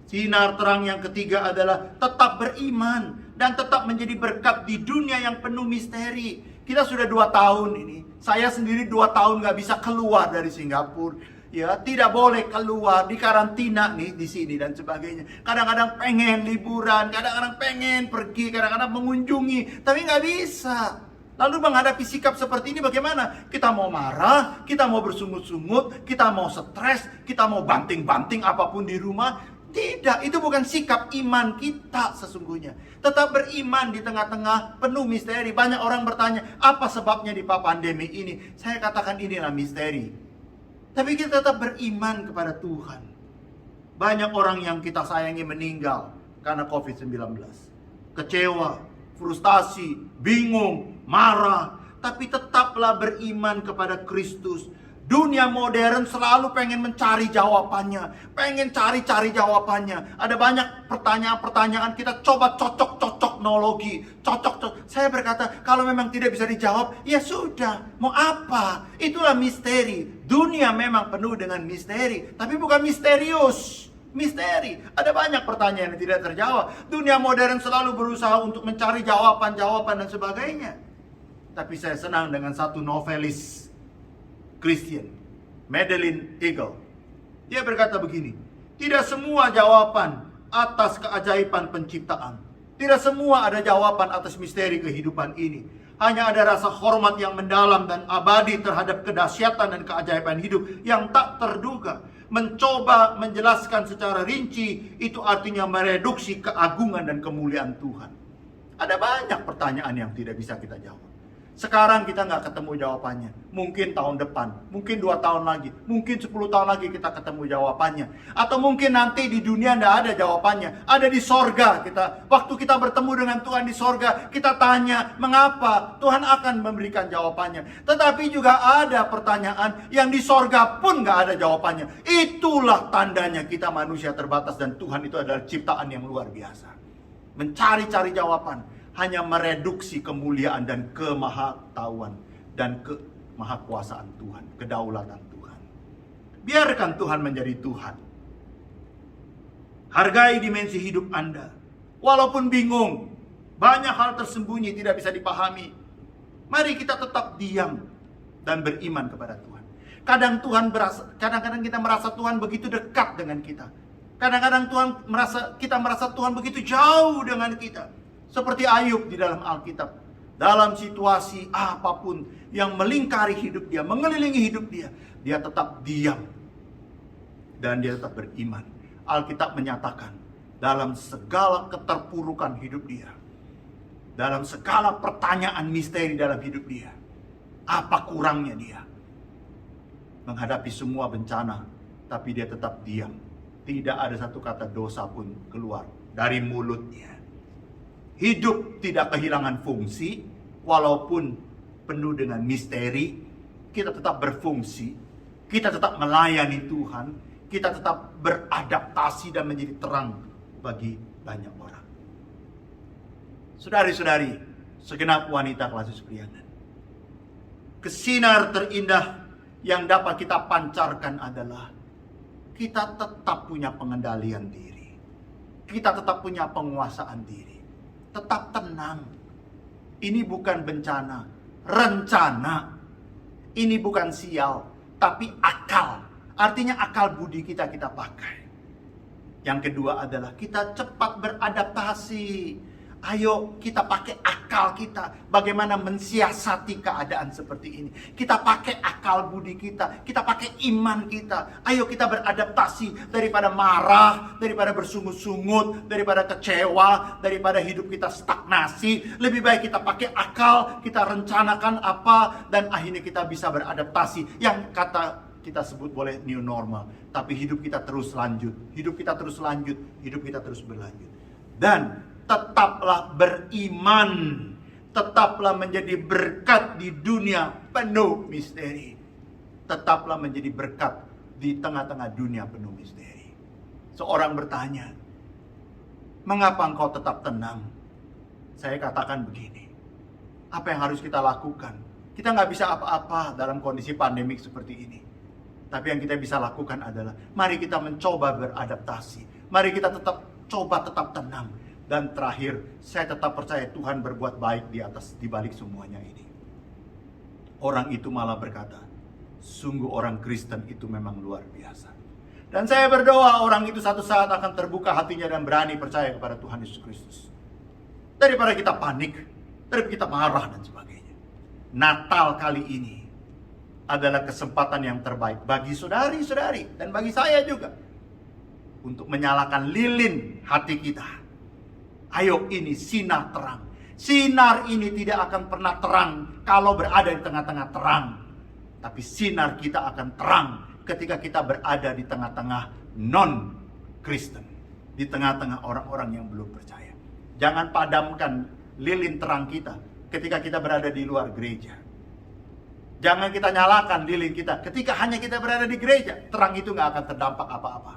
S7: Sinar terang yang ketiga adalah tetap beriman dan tetap menjadi berkat di dunia yang penuh misteri. Kita sudah 2 tahun ini. Saya sendiri 2 tahun gak bisa keluar dari Singapura. Ya, tidak boleh keluar, di karantina nih di sini dan sebagainya. Kadang-kadang pengen liburan, kadang-kadang pengen pergi, kadang-kadang mengunjungi, tapi nggak bisa. Lalu menghadapi sikap seperti ini bagaimana? Kita mau marah, kita mau bersungut-sungut, kita mau stres, kita mau banting-banting apapun di rumah. Tidak, itu bukan sikap iman kita sesungguhnya. Tetap beriman di tengah-tengah penuh misteri. Banyak orang bertanya, apa sebabnya di pandemi ini? Saya katakan inilah misteri. Tapi kita tetap beriman kepada Tuhan. Banyak orang yang kita sayangi meninggal karena COVID-19. Kecewa, frustasi, bingung, marah, tapi tetaplah beriman kepada Kristus. Dunia modern selalu pengen mencari jawabannya, pengen cari-cari jawabannya. Ada banyak pertanyaan-pertanyaan, kita coba cocok-cocok teknologi, cocok. Saya berkata, kalau memang tidak bisa dijawab, ya sudah, mau apa? Itulah misteri. Dunia memang penuh dengan misteri, tapi bukan misterius. Misteri. Ada banyak pertanyaan yang tidak terjawab. Dunia modern selalu berusaha untuk mencari jawaban-jawaban dan sebagainya. Tapi saya senang dengan satu novelis Christian, Madeleine Eagle. Dia berkata begini, tidak semua jawaban atas keajaiban penciptaan. Tidak semua ada jawaban atas misteri kehidupan ini. Hanya ada rasa hormat yang mendalam dan abadi terhadap kedahsyatan dan keajaiban hidup yang tak terduga. Mencoba menjelaskan secara rinci, itu artinya mereduksi keagungan dan kemuliaan Tuhan. Ada banyak pertanyaan yang tidak bisa kita jawab. Sekarang kita nggak ketemu jawabannya. Mungkin tahun depan, mungkin 2 tahun lagi, mungkin 10 tahun lagi kita ketemu jawabannya. Atau mungkin nanti di dunia nggak ada jawabannya. Ada di sorga kita. Waktu kita bertemu dengan Tuhan di sorga, kita tanya, mengapa? Tuhan akan memberikan jawabannya. Tetapi juga ada pertanyaan yang di sorga pun nggak ada jawabannya. Itulah tandanya kita manusia terbatas dan Tuhan itu adalah ciptaan yang luar biasa. Mencari-cari jawaban hanya mereduksi kemuliaan dan kemahatauan dan kemahakuasaan Tuhan, kedaulatan Tuhan. Biarkan Tuhan menjadi Tuhan. Hargai dimensi hidup Anda. Walaupun bingung, banyak hal tersembunyi tidak bisa dipahami. Mari kita tetap diam dan beriman kepada Tuhan. Kadang-kadang kita merasa Tuhan begitu dekat dengan kita. Kadang-kadang kita merasa Tuhan begitu jauh dengan kita. Seperti Ayub di dalam Alkitab. Dalam situasi apapun yang melingkari hidup dia, mengelilingi hidup dia, dia tetap diam. Dan dia tetap beriman. Alkitab menyatakan, dalam segala keterpurukan hidup dia, dalam segala pertanyaan misteri dalam hidup dia, apa kurangnya dia? Menghadapi semua bencana, tapi dia tetap diam. Tidak ada satu kata dosa pun keluar dari mulutnya. Hidup tidak kehilangan fungsi, walaupun penuh dengan misteri, kita tetap berfungsi, kita tetap melayani Tuhan, kita tetap beradaptasi dan menjadi terang bagi banyak orang. Saudari-saudari, segenap wanita Klasius Priangan, kesinar terindah yang dapat kita pancarkan adalah kita tetap punya pengendalian diri, kita tetap punya penguasaan diri. Tetap tenang. Ini bukan bencana, rencana. Ini bukan sial, tapi akal. Artinya akal budi kita pakai. Yang kedua adalah kita cepat beradaptasi. Ayo kita pakai akal kita. Bagaimana mensiasati keadaan seperti ini. Kita pakai akal budi kita. Kita pakai iman kita. Ayo kita beradaptasi. Daripada marah, daripada bersungut-sungut, daripada kecewa, daripada hidup kita stagnasi. Lebih baik kita pakai akal. Kita rencanakan apa. Dan akhirnya kita bisa beradaptasi. Yang kita sebut boleh new normal. Tapi hidup kita terus lanjut. Hidup kita terus lanjut. Hidup kita terus berlanjut. Dan tetaplah beriman. Tetaplah menjadi berkat di dunia penuh misteri. Tetaplah menjadi berkat di tengah-tengah dunia penuh misteri. Seorang bertanya, mengapa engkau tetap tenang? Saya katakan begini, apa yang harus kita lakukan? Kita nggak bisa apa-apa dalam kondisi pandemik seperti ini. Tapi yang kita bisa lakukan adalah, mari kita mencoba beradaptasi. Mari kita tetap tenang. Dan terakhir, saya tetap percaya Tuhan berbuat baik di balik semuanya ini. Orang itu malah berkata, sungguh orang Kristen itu memang luar biasa. Dan saya berdoa orang itu satu saat akan terbuka hatinya dan berani percaya kepada Tuhan Yesus Kristus. Daripada kita panik, daripada kita marah dan sebagainya. Natal kali ini adalah kesempatan yang terbaik bagi saudari-saudari dan bagi saya juga. Untuk menyalakan lilin hati kita. Ayo, ini sinar terang. Sinar ini tidak akan pernah terang kalau berada di tengah-tengah terang. Tapi sinar kita akan terang ketika kita berada di tengah-tengah non-Kristen. Di tengah-tengah orang-orang yang belum percaya. Jangan padamkan lilin terang kita ketika kita berada di luar gereja. Jangan kita nyalakan lilin kita ketika hanya kita berada di gereja. Terang itu gak akan terdampak apa-apa.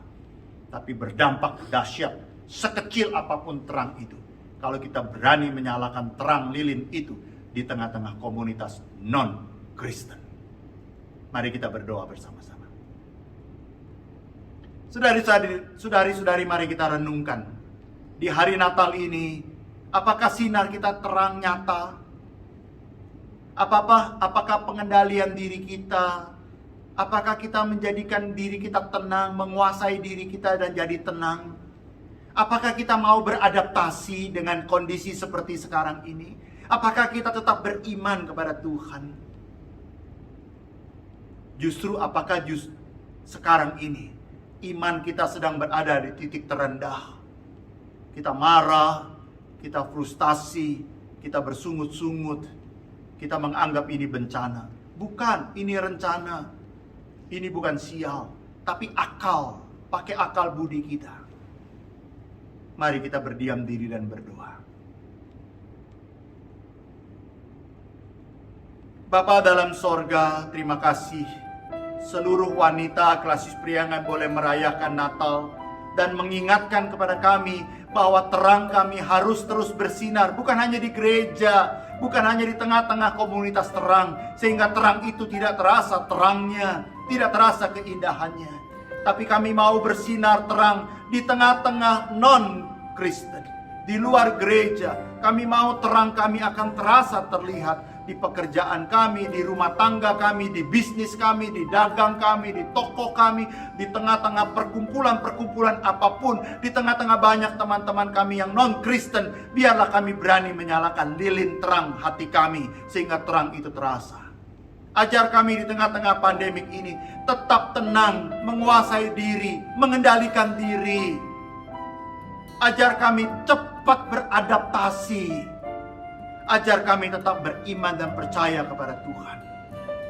S7: Tapi berdampak dahsyat. Sekecil apapun terang itu, kalau kita berani menyalakan terang lilin itu di tengah-tengah komunitas non-Kristen. Mari kita berdoa bersama-sama. Saudari-saudari, mari kita renungkan. Di hari Natal ini, apakah sinar kita terang nyata? Apakah pengendalian diri kita? Apakah kita menjadikan diri kita tenang, menguasai diri kita dan jadi tenang? Apakah kita mau beradaptasi dengan kondisi seperti sekarang ini? Apakah kita tetap beriman kepada Tuhan? Apakah sekarang ini iman kita sedang berada di titik terendah? Kita marah, kita frustasi, kita bersungut-sungut, kita menganggap ini bencana. Bukan, ini rencana. Ini bukan sial, tapi akal. Pakai akal budi kita. Mari kita berdiam diri dan berdoa. Bapa dalam sorga, terima kasih. Seluruh wanita Klasis Priangan boleh merayakan Natal dan mengingatkan kepada kami bahwa terang kami harus terus bersinar. Bukan hanya di gereja, bukan hanya di tengah-tengah komunitas terang, sehingga terang itu tidak terasa terangnya, tidak terasa keindahannya. Tapi kami mau bersinar terang di tengah-tengah non-Kristen, di luar gereja. Kami mau terang kami akan terasa terlihat di pekerjaan kami, di rumah tangga kami, di bisnis kami, di dagang kami, di toko kami, di tengah-tengah perkumpulan-perkumpulan apapun, di tengah-tengah banyak teman-teman kami yang non-Kristen. Biarlah kami berani menyalakan lilin terang hati kami, sehingga terang itu terasa. Ajar kami di tengah-tengah pandemik ini tetap tenang, menguasai diri, mengendalikan diri. Ajar kami cepat beradaptasi. Ajar kami tetap beriman dan percaya kepada Tuhan.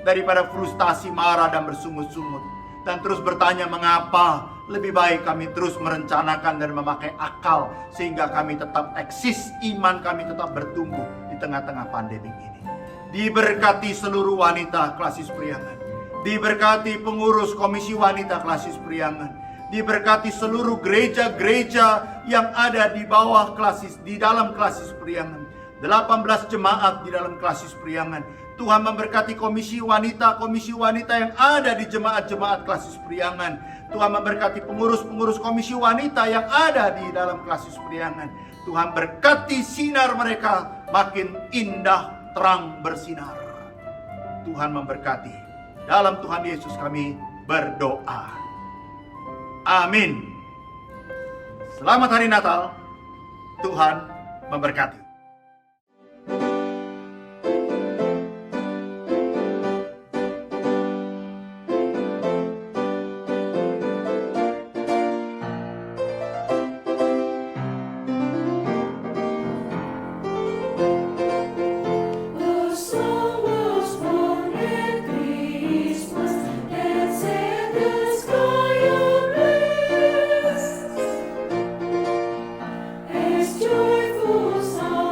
S7: Daripada frustasi, marah, dan bersungut-sungut. Dan terus bertanya mengapa, lebih baik kami terus merencanakan dan memakai akal. Sehingga kami tetap eksis, iman kami tetap bertumbuh di tengah-tengah pandemi ini. Diberkati seluruh wanita Klasis Priangan. Diberkati pengurus Komisi Wanita Klasis Priangan. Diberkati seluruh gereja-gereja yang ada di bawah Klasis, di dalam Klasis Priangan. 18 jemaat di dalam Klasis Priangan. Tuhan memberkati komisi wanita yang ada di jemaat-jemaat Klasis Priangan. Tuhan memberkati pengurus-pengurus komisi wanita yang ada di dalam Klasis Priangan. Tuhan berkati sinar mereka makin indah, terang bersinar. Tuhan memberkati. Dalam Tuhan Yesus kami berdoa. Amin. Selamat hari Natal. Tuhan memberkati.
S8: Joyful song.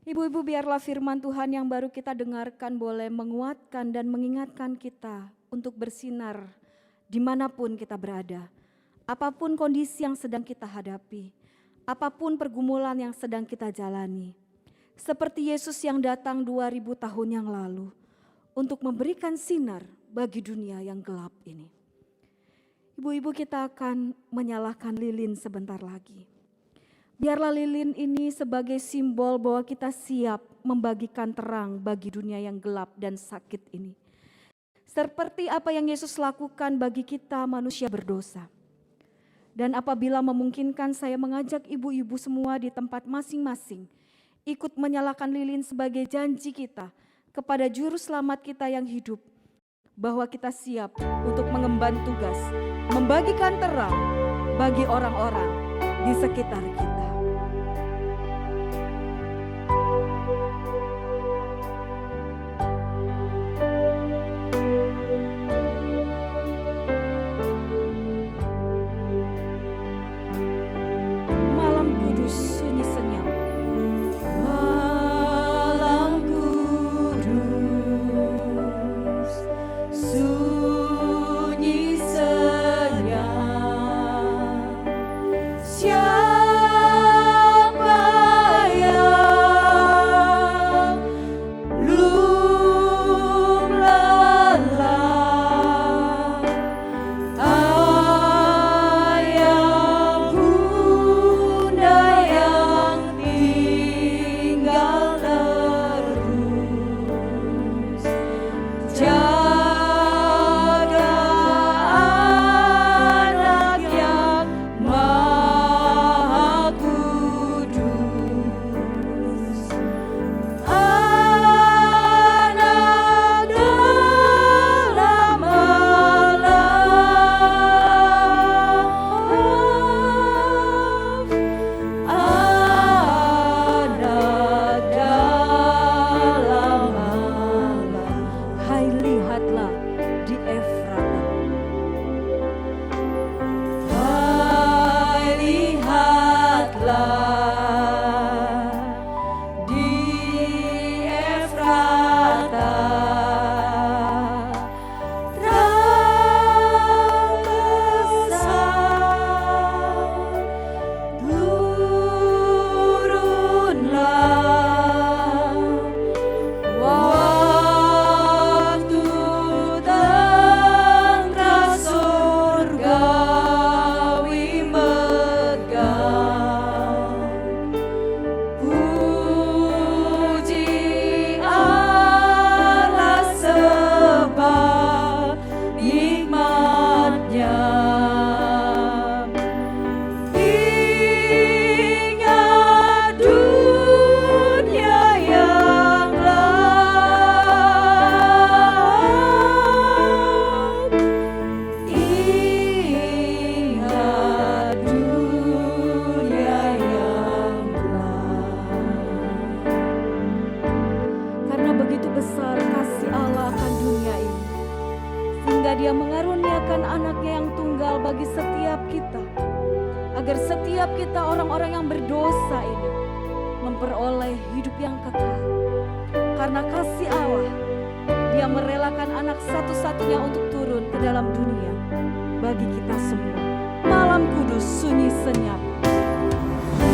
S1: Ibu-ibu, biarlah firman Tuhan yang baru kita dengarkan boleh menguatkan dan mengingatkan kita untuk bersinar dimanapun kita berada. Apapun kondisi yang sedang kita hadapi, apapun pergumulan yang sedang kita jalani. Seperti Yesus yang datang 2000 tahun yang lalu untuk memberikan sinar bagi dunia yang gelap ini. Ibu-ibu, kita akan menyalakan lilin sebentar lagi. Biarlah lilin ini sebagai simbol bahwa kita siap membagikan terang bagi dunia yang gelap dan sakit ini. Seperti apa yang Yesus lakukan bagi kita manusia berdosa. Dan apabila memungkinkan, saya mengajak ibu-ibu semua di tempat masing-masing ikut menyalakan lilin sebagai janji kita kepada juru selamat kita yang hidup, bahwa kita siap untuk mengemban tugas, membagikan terang bagi orang-orang di sekitar kita. Malam kudus sunyi senyap. Malam kudus sunyi senyap. Siapa yang belum lelah? Ayah bunda yang tinggal terus, jaga anak yang maha kudus. Anak dalam malam, anak dalam malam. Hai, lihatlah di Efrata. Hai, lihatlah di Efrata. Terang besar turunlah, waktu tentara surgawi megang. Puji Allah sebab nikmatnya. Ingat dunia yang gelap. Ingat dunia yang gelap. Karena begitu besar kasih Allah akan dunia ini, sehingga Dia mengaruniakan anaknya yang tunggal bagi setiap kita, agar setiap kita orang-orang yang berdosa ini memperoleh hidup yang kekal. Karena kasih Allah, Dia merelakan anak satu-satunya untuk turun ke dalam dunia bagi kita semua. Malam kudus sunyi senyap.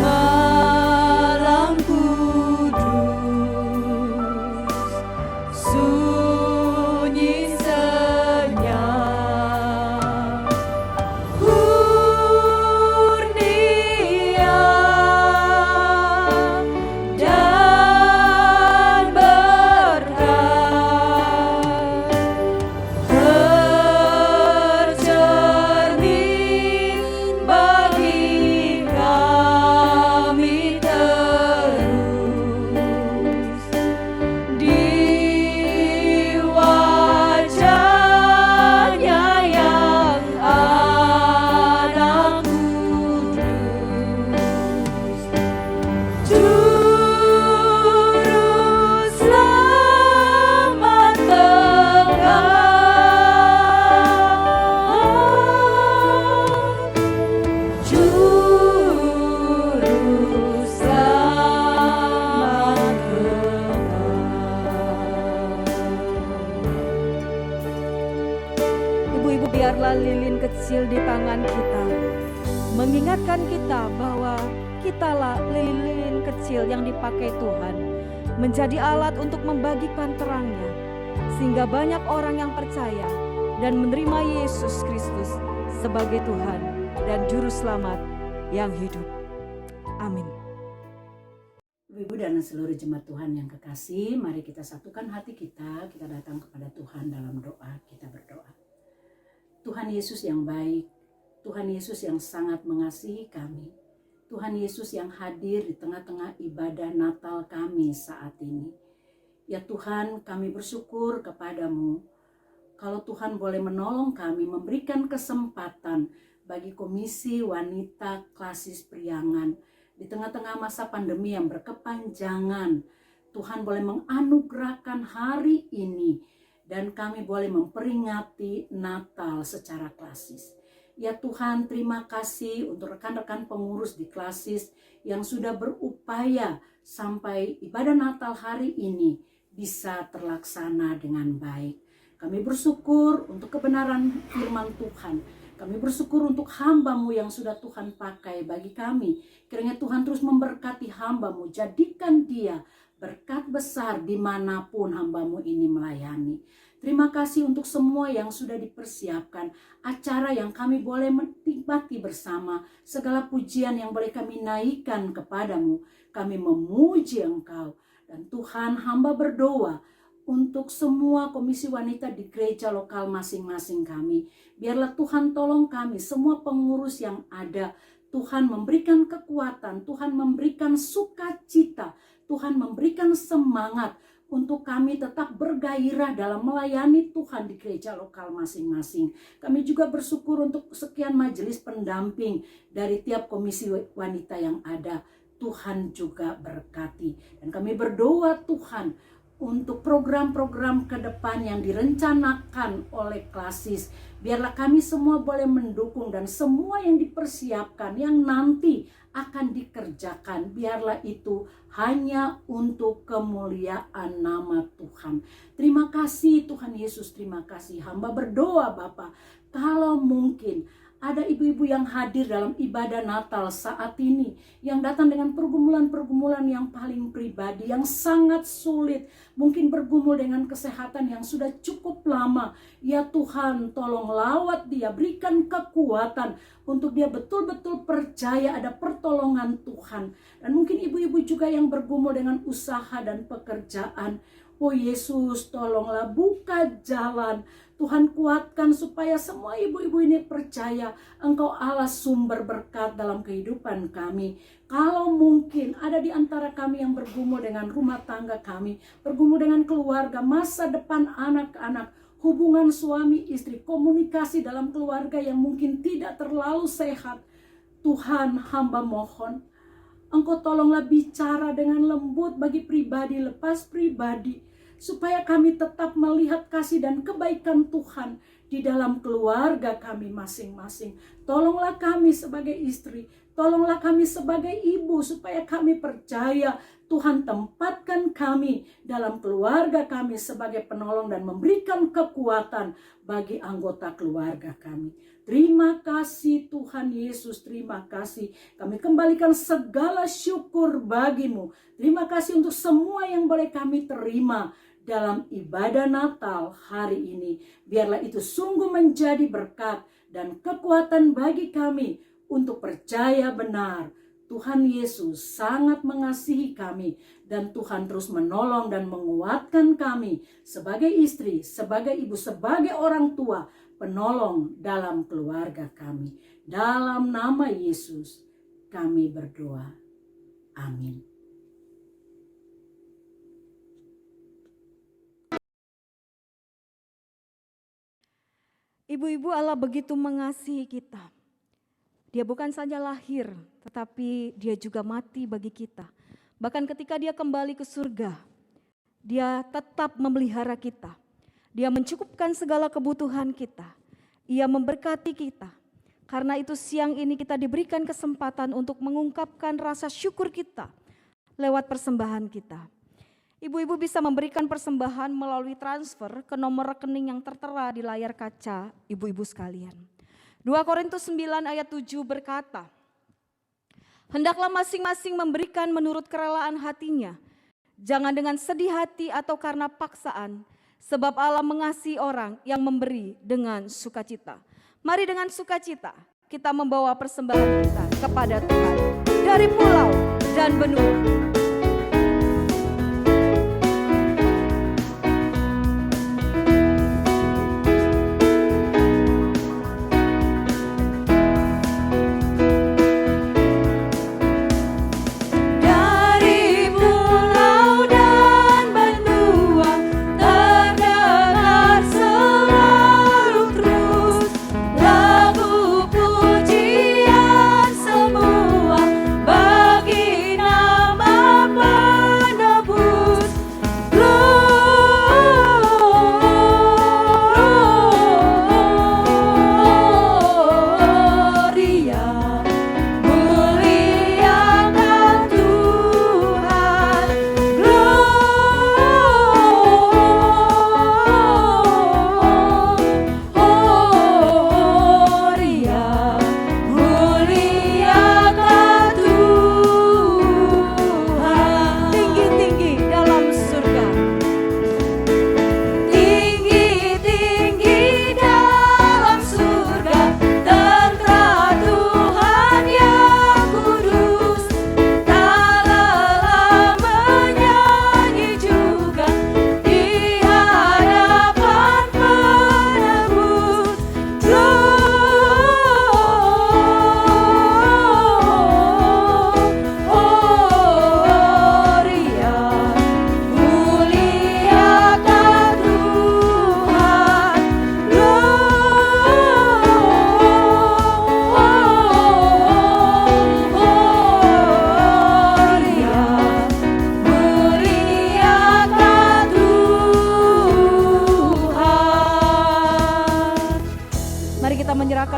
S1: Malam kudus sunyi senyap. Kurnia dan berkat tercermin bagi tangan kita, mengingatkan kita bahwa kitalah lilin kecil yang dipakai Tuhan, menjadi alat untuk membagikan terangnya, sehingga banyak orang yang percaya dan menerima Yesus Kristus sebagai Tuhan dan Juru Selamat yang hidup. Amin.
S8: Ibu dan seluruh jemaat Tuhan yang kekasih, mari kita satukan hati kita datang kepada Tuhan dalam doa, kita berdoa. Tuhan Yesus yang baik, Tuhan Yesus yang sangat mengasihi kami, Tuhan Yesus yang hadir di tengah-tengah ibadah Natal kami saat ini. Ya Tuhan, kami bersyukur kepadamu, kalau Tuhan boleh menolong kami, memberikan kesempatan bagi Komisi Wanita Klasis Priangan di tengah-tengah masa pandemi yang berkepanjangan. Tuhan boleh menganugerahkan hari ini dan kami boleh memperingati Natal secara klasis. Ya Tuhan, terima kasih untuk rekan-rekan pengurus di klasis yang sudah berupaya sampai ibadah Natal hari ini bisa terlaksana dengan baik. Kami bersyukur untuk kebenaran firman Tuhan. Kami bersyukur untuk hamba-Mu yang sudah Tuhan pakai bagi kami. Kiranya Tuhan terus memberkati hamba-Mu. Jadikan dia berkat besar dimanapun hamba-Mu ini melayani. Terima kasih untuk semua yang sudah dipersiapkan. Acara yang kami boleh menikmati bersama. Segala pujian yang boleh kami naikkan kepadamu. Kami memuji Engkau. Dan Tuhan, hamba berdoa untuk semua komisi wanita di gereja lokal masing-masing kami. Biarlah Tuhan tolong kami, semua pengurus yang ada. Tuhan memberikan kekuatan, Tuhan memberikan sukacita, Tuhan memberikan semangat untuk kami tetap bergairah dalam melayani Tuhan di gereja lokal masing-masing. Kami juga bersyukur untuk sekian majelis pendamping dari tiap komisi wanita yang ada. Tuhan juga berkati. Dan kami berdoa Tuhan, untuk program-program ke depan yang direncanakan oleh klasis. Biarlah kami semua boleh mendukung dan semua yang dipersiapkan, yang nanti akan dikerjakan. Biarlah itu hanya untuk kemuliaan nama Tuhan. Terima kasih Tuhan Yesus, terima kasih. Hamba berdoa Bapa, kalau mungkin ada ibu-ibu yang hadir dalam ibadah Natal saat ini, yang datang dengan pergumulan-pergumulan yang paling pribadi, yang sangat sulit, mungkin bergumul dengan kesehatan yang sudah cukup lama. Ya Tuhan, tolong lawat dia, berikan kekuatan untuk dia betul-betul percaya ada pertolongan Tuhan. Dan mungkin ibu-ibu juga yang bergumul dengan usaha dan pekerjaan. Oh Yesus, tolonglah buka jalan. Tuhan kuatkan supaya semua ibu-ibu ini percaya Engkau Allah sumber berkat dalam kehidupan kami. Kalau mungkin ada di antara kami yang bergumul dengan rumah tangga kami, bergumul dengan keluarga, masa depan anak-anak, hubungan suami istri, komunikasi dalam keluarga yang mungkin tidak terlalu sehat. Tuhan, hamba mohon, Engkau tolonglah bicara dengan lembut bagi pribadi lepas pribadi, supaya kami tetap melihat kasih dan kebaikan Tuhan di dalam keluarga kami masing-masing. Tolonglah kami sebagai istri, tolonglah kami sebagai ibu, supaya kami percaya Tuhan tempatkan kami dalam keluarga kami sebagai penolong dan memberikan kekuatan bagi anggota keluarga kami. Terima kasih Tuhan Yesus, terima kasih. Kami kembalikan segala syukur bagimu. Terima kasih untuk semua yang boleh kami terima dalam ibadah Natal hari ini. Biarlah itu sungguh menjadi berkat dan kekuatan bagi kami untuk percaya benar Tuhan Yesus sangat mengasihi kami, dan Tuhan terus menolong dan menguatkan kami sebagai istri, sebagai ibu, sebagai orang tua, penolong dalam keluarga kami. Dalam nama Yesus kami berdoa. Amin.
S1: Ibu-ibu, Allah begitu mengasihi kita. Dia bukan saja lahir, tetapi dia juga mati bagi kita. Bahkan ketika dia kembali ke surga, dia tetap memelihara kita. Dia mencukupkan segala kebutuhan kita. Ia memberkati kita. Karena itu siang ini kita diberikan kesempatan untuk mengungkapkan rasa syukur kita lewat persembahan kita. Ibu-ibu bisa memberikan persembahan melalui transfer ke nomor rekening yang tertera di layar kaca ibu-ibu sekalian. 2 Korintus 9 ayat 7 berkata, hendaklah masing-masing memberikan menurut kerelaan hatinya, jangan dengan sedih hati atau karena paksaan, sebab Allah mengasihi orang yang memberi dengan sukacita. Mari dengan sukacita kita membawa persembahan kita kepada Tuhan dari pulau dan benua.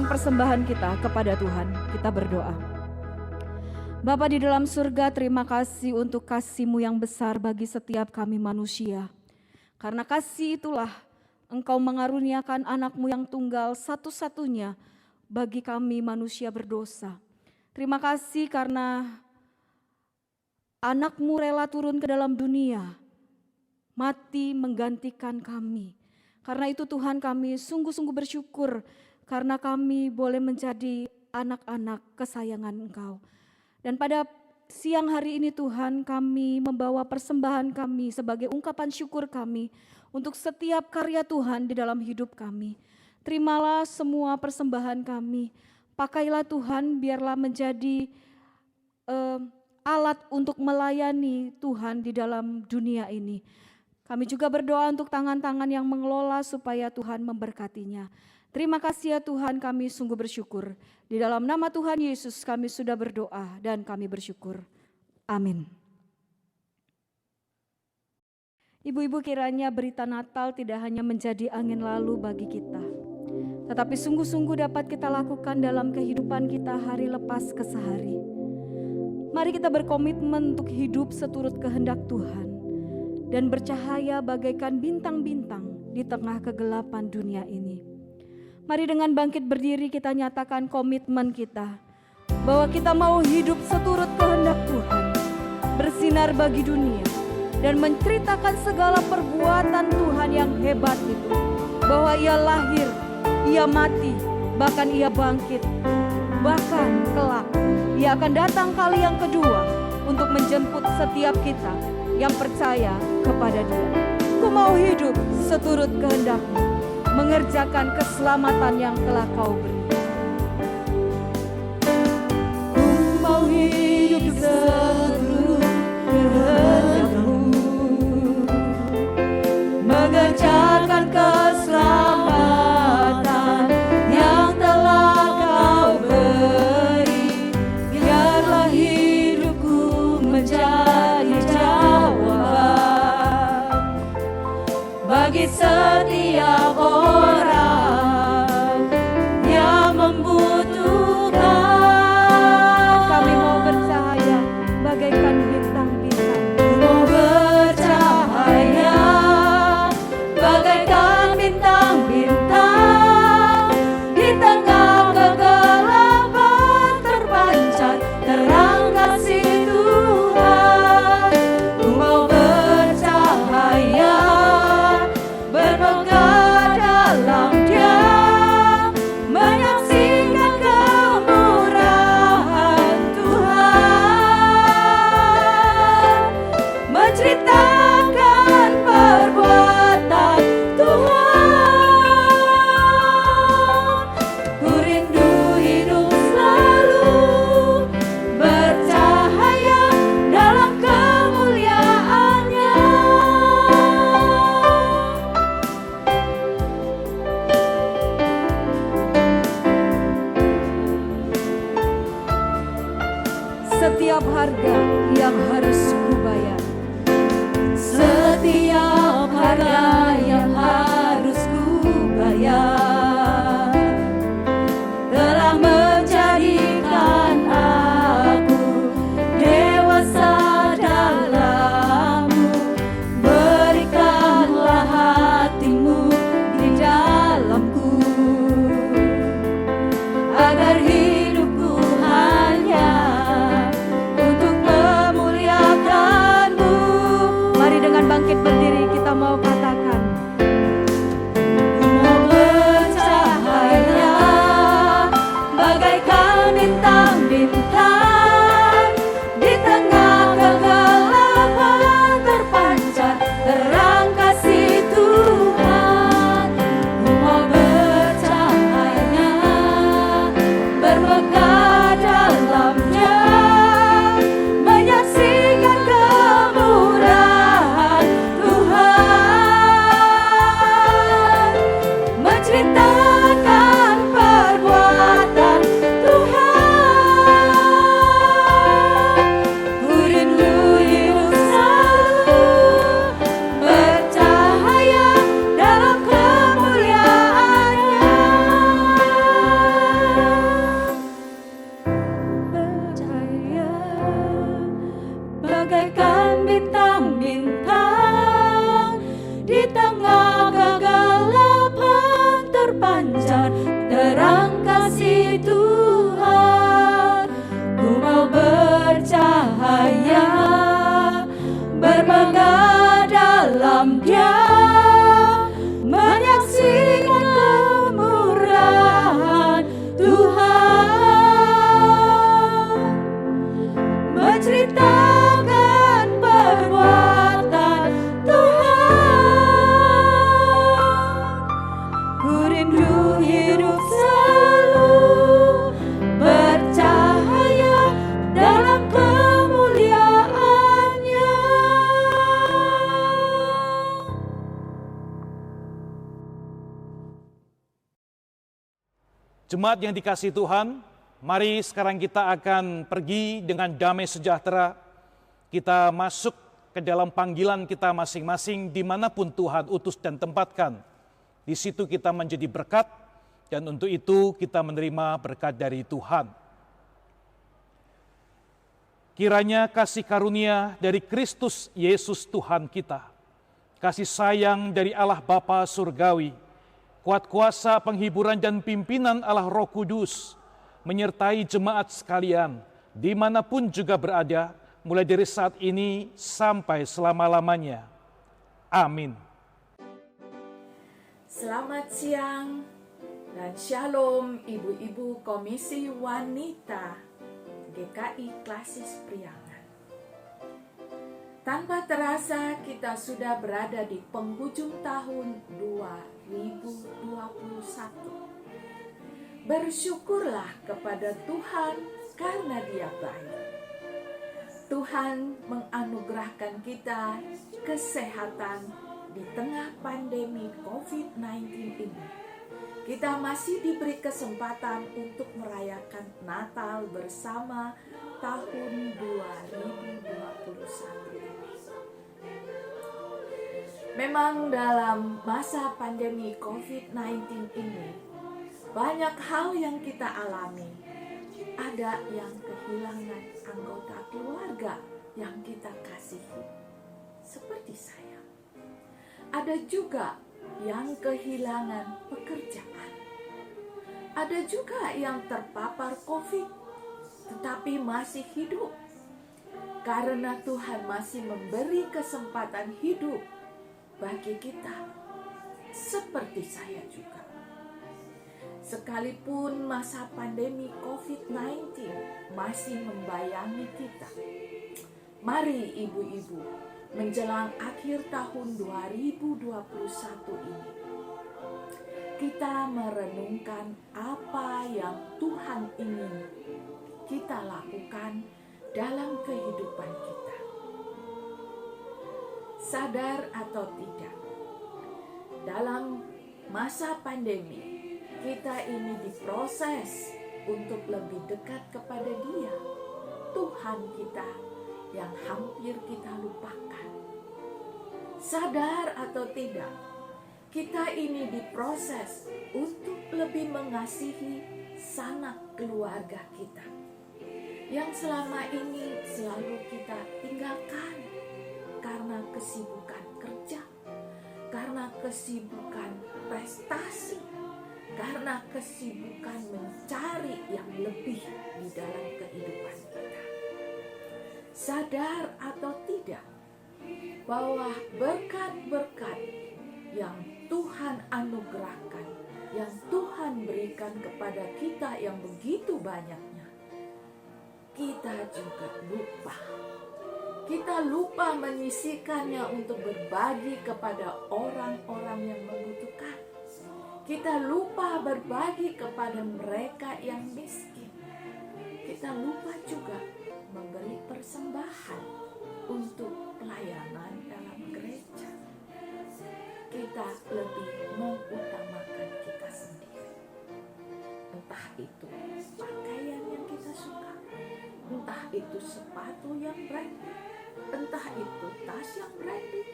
S1: Persembahan kita kepada Tuhan, kita berdoa. Bapa di dalam surga, terima kasih untuk kasih-Mu yang besar bagi setiap kami manusia. Karena kasih itulah Engkau mengaruniakan anak-Mu yang tunggal satu-satunya bagi kami manusia berdosa. Terima kasih karena anak-Mu rela turun ke dalam dunia, mati menggantikan kami. Karena itu Tuhan, kami sungguh-sungguh bersyukur karena kami boleh menjadi anak-anak kesayangan Engkau. Dan pada siang hari ini Tuhan, kami membawa persembahan kami sebagai ungkapan syukur kami untuk setiap karya Tuhan di dalam hidup kami. Terimalah semua persembahan kami. Pakailah Tuhan, biarlah menjadi alat untuk melayani Tuhan di dalam dunia ini. Kami juga berdoa untuk tangan-tangan yang mengelola supaya Tuhan memberkatinya. Terima kasih ya Tuhan, kami sungguh bersyukur. Di dalam nama Tuhan Yesus kami sudah berdoa dan kami bersyukur. Amin. Ibu-ibu, kiranya berita Natal tidak hanya menjadi angin lalu bagi kita, tetapi sungguh-sungguh dapat kita lakukan dalam kehidupan kita hari lepas ke sehari. Mari kita berkomitmen untuk hidup seturut kehendak Tuhan dan bercahaya bagaikan bintang-bintang di tengah kegelapan dunia ini. Mari dengan bangkit berdiri kita nyatakan komitmen kita bahwa kita mau hidup seturut kehendak Tuhan, bersinar bagi dunia dan menceritakan segala perbuatan Tuhan yang hebat itu, bahwa Ia lahir, Ia mati, bahkan Ia bangkit, bahkan kelak Ia akan datang kali yang kedua untuk menjemput setiap kita yang percaya kepada Dia. Ku mau hidup seturut kehendak-Mu, mengerjakan keselamatan yang telah Kau beri. Ku mau hidup seturut kehendak-Mu, mengerjakan keselamatan yang telah Kau beri. Biarlah hidupku menjadi jawaban bagi setiap orang yang membutuhkan. Kami mau bercahaya bagaikan bintang-bintang. Mau bercahaya bagaikan bintang-bintang di tengah bagaikan bintang-bintang, di tengah kegelapan terpancar terang kasih Tuhan. Ku mau bercahaya, bermegah dalam Dia, menyaksikan kemurahan Tuhan, menceritakan perbuatan Tuhan. Ku rindu hidup selalu bercahaya dalam kemuliaan-Nya.
S9: Jemaat yang dikasihi Tuhan, mari sekarang kita akan pergi dengan damai sejahtera. Kita masuk ke dalam panggilan kita masing-masing dimanapun Tuhan utus dan tempatkan. Di situ kita menjadi berkat, dan untuk itu kita menerima berkat dari Tuhan. Kiranya kasih karunia dari Kristus Yesus Tuhan kita, kasih sayang dari Allah Bapa Surgawi, kuat kuasa penghiburan dan pimpinan Allah Roh Kudus, menyertai jemaat sekalian, dimanapun juga berada, mulai dari saat ini sampai selama-lamanya. Amin.
S10: Selamat siang dan shalom ibu-ibu Komisi Wanita GKI Klasis Priangan. Tanpa terasa kita sudah berada di penghujung tahun 2021. Bersyukurlah kepada Tuhan karena Dia baik. Tuhan menganugerahkan kita kesehatan di tengah pandemi COVID-19 ini. Kita masih diberi kesempatan untuk merayakan Natal bersama tahun 2021 ini. Memang dalam masa pandemi COVID-19 ini, banyak hal yang kita alami. Ada yang kehilangan anggota keluarga yang kita kasihi, seperti saya. Ada juga yang kehilangan pekerjaan. Ada juga yang terpapar COVID, tetapi masih hidup. Karena Tuhan masih memberi kesempatan hidup bagi kita, seperti saya juga. Sekalipun masa pandemi COVID-19 masih membayangi kita, mari ibu-ibu, menjelang akhir tahun 2021 ini, kita merenungkan apa yang Tuhan ingin kita lakukan dalam kehidupan kita. Sadar atau tidak, dalam masa pandemi, kita ini diproses untuk lebih dekat kepada Dia, Tuhan kita yang hampir kita lupakan. Sadar atau tidak, kita ini diproses untuk lebih mengasihi sanak keluarga kita yang selama ini selalu kita tinggalkan karena kesibukan kerja, karena kesibukan prestasi, karena kesibukan mencari yang lebih di dalam kehidupan kita. Sadar atau tidak bahwa berkat-berkat yang Tuhan anugerahkan, yang Tuhan berikan kepada kita yang begitu banyaknya, kita juga lupa. Kita lupa menyisihkannya untuk berbagi kepada orang-orang yang membutuhkan. Kita lupa berbagi kepada mereka yang miskin. Kita lupa juga memberi persembahan untuk pelayanan dalam gereja. Kita lebih mengutamakan kita sendiri. Entah itu pakaian yang kita suka, entah itu sepatu yang branded, entah itu tas yang branded,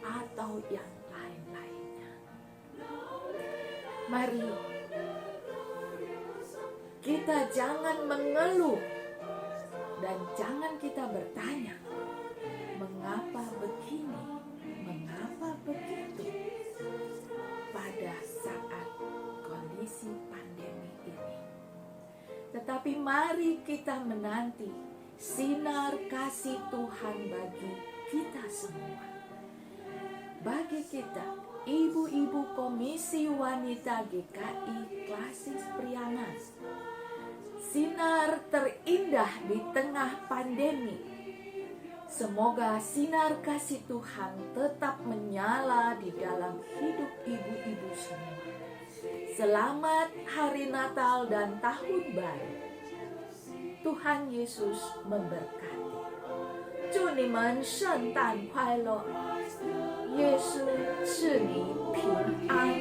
S10: atau yang lain-lainnya. Mari kita jangan mengeluh dan jangan kita bertanya, mari kita menanti sinar kasih Tuhan bagi kita semua. Bagi kita, ibu-ibu Komisi Wanita GKI Klasis Priangan, sinar terindah di tengah pandemi. Semoga sinar kasih Tuhan tetap menyala di dalam hidup ibu-ibu semua. Selamat Hari Natal dan Tahun Baru. Tuhan Yesus memberkati. 祝你们圣诞快乐，耶稣赐你平安。